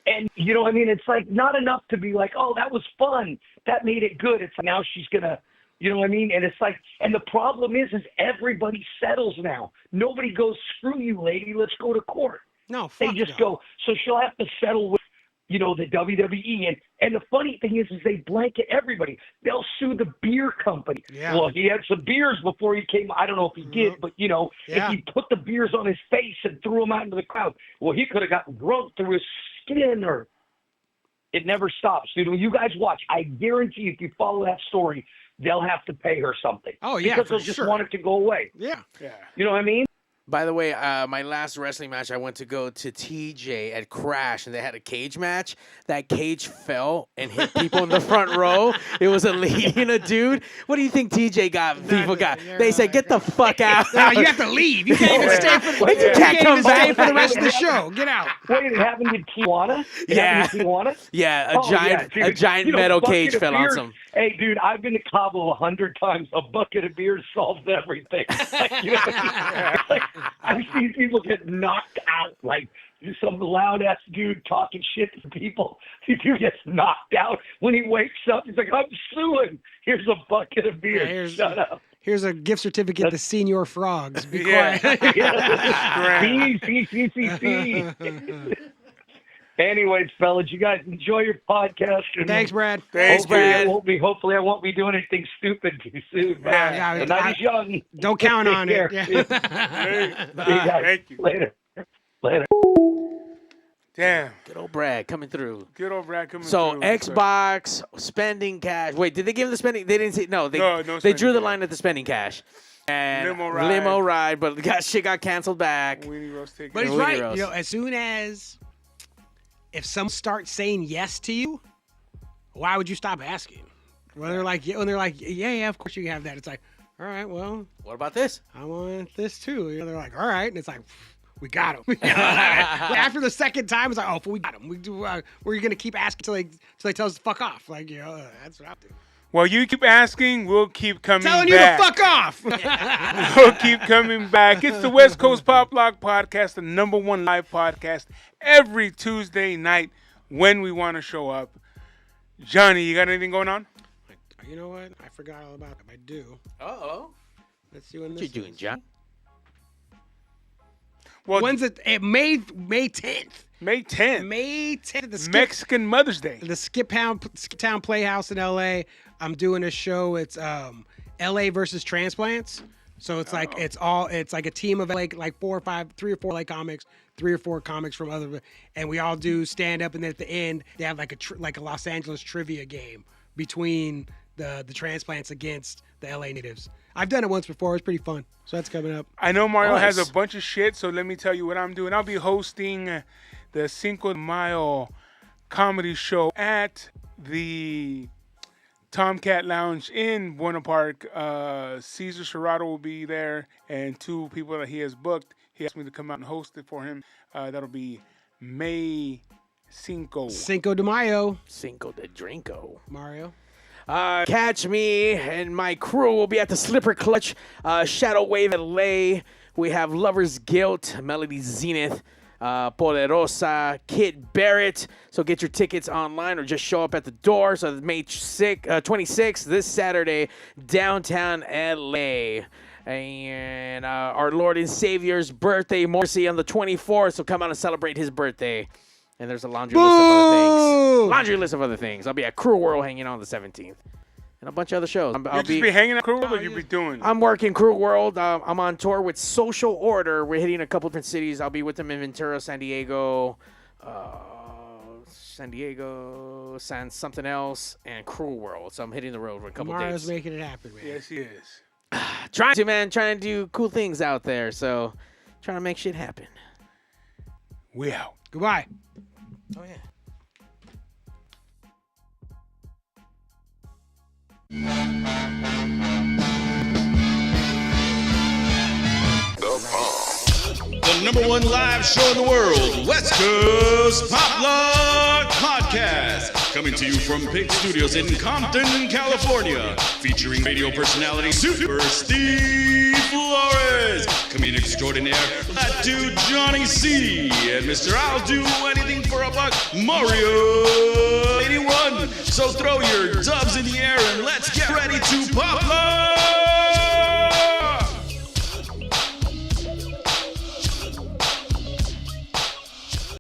And you know what I mean? It's like not enough to be like, oh, that was fun. That made it good. It's like now she's gonna, you know what I mean? And it's like, and the problem is everybody settles now. Nobody goes, screw you, lady. Let's go to court. No, They fuck just no. go. So she'll have to settle with, the WWE. And the funny thing is they blanket everybody. They'll sue the beer company. Yeah. Well, he had some beers before he came. I don't know if he did, but Yeah. if he put the beers on his face and threw them out into the crowd, well, he could have gotten drunk through his skin, or it never stops. You guys watch. I guarantee if you follow that story, they'll have to pay her something. Oh, yeah, because for they'll just sure. want it to go away. Yeah. You know what I mean? By the way, my last wrestling match, I went to go to TJ at Crash, and they had a cage match. That cage fell and hit people in the front row. It was a lady and a dude. What do you think TJ got? People got. They said, "Get the fuck out!" No, you have to leave. You can't even stay for the. Wait, You you can't can't come even stay back. for the rest of the show. Get out. Wait, it happened in Tijuana? It happened in Tijuana? Yeah, Oh, yeah, a dude. giant metal bucket cage of fell on beer- some. Hey, dude, I've been to Cabo 100 times. A bucket of beer solves everything. Like, you know what I mean? Like, I've seen people get knocked out. Like, some loud-ass dude talking shit to people. The dude gets knocked out. When he wakes up, he's like, I'm suing. Here's a bucket of beer. Yeah, here's- Shut up. Here's a gift certificate to Senior Frogs. Be Yeah. quiet. See. Anyways, fellas, you guys enjoy your podcast. And Thanks, Brad. Thanks, Brad. Hopefully, I won't be doing anything stupid too soon. Yeah, The night is young. Don't count on Take it. care. Yeah. See you guys. Thank you. Later. Damn. Good old Brad coming through. Good old Brad coming So through. Xbox spending cash. Wait, did they give him the spending? They didn't say no. They No they spending drew the cash. line at the spending cash. And Limo ride. but shit got canceled back. Weenie roast ticket. But he's Weenie right. roast. As soon as if someone starts saying yes to you, why would you stop asking? When they're like, yeah, of course you can have that. It's like, all right, well, What about this? I want this too. They're like, all right, and it's like, we got him. After the second time, it's like, oh, we got him. We're gonna keep asking till they tell us to fuck off. Like, that's what I do. Well, you keep asking, we'll keep coming Telling back. you to fuck off. We'll keep coming back. It's the West Coast Pop Lock Podcast, the #1 live podcast every Tuesday night when we want to show up. Johnny, you got anything going on? You know what? I forgot all about it. I do. Uh-oh. Let's see when What this you doing, is. John? Well, When's it? May 10th. May 10th, May 10th. The Mexican Mother's Day. Skip Town Playhouse in LA. I'm doing a show. It's LA versus transplants. So it's like it's like a team of like 3 or 4 like comics, 3 or 4 comics from other, and we all do stand up. And then at the end, they have like a Los Angeles trivia game between the transplants against the LA natives. I've done it once before. It's pretty fun. So that's coming up. I know Mario has Nice. a bunch of shit, so let me tell you what I'm doing. I'll be hosting the Cinco de Mayo comedy show at the Tomcat Lounge in Buena Park. Cesar Serrato will be there, and 2 people that he has booked. He asked me to come out and host it for him. That'll be May Cinco. Cinco de Mayo, Cinco de Drinko. Mario. Catch me and my crew will be at the Slipper Clutch, Shadow Wave LA. We have Lover's Guilt, Melody Zenith, Poderosa, Kid Barrett. So get your tickets online or just show up at the door. So May 26th, this Saturday, downtown LA. And our Lord and Savior's birthday, Morrissey, on the 24th. So come out and celebrate his birthday. And there's a laundry list of other Boo! things. Laundry list of other things. I'll be at Cruel World hanging on the 17th. And a bunch of other shows. You'll just be hanging out cool, or you be doing? I'm working Cruel World. I'm on tour with Social Order. We're hitting a couple different cities. I'll be with them in Ventura, San Diego, San something else, and Cruel World. So I'm hitting the road for a couple Mario's days. making it happen, man. Yes, he is. Trying to do cool things out there. So trying to make shit happen. We out. Goodbye. Oh, yeah. The number one live show in the world, West Coast Pop Lock Podcast. Coming to you from Pig Studios in Compton, California. Featuring radio personality Super Steve Flores. Comedian extraordinaire, that dude Johnny C. And Mr. I'll Do Anything for a Buck, Mario 81. So throw your dubs in the air and let's get ready to pop lock.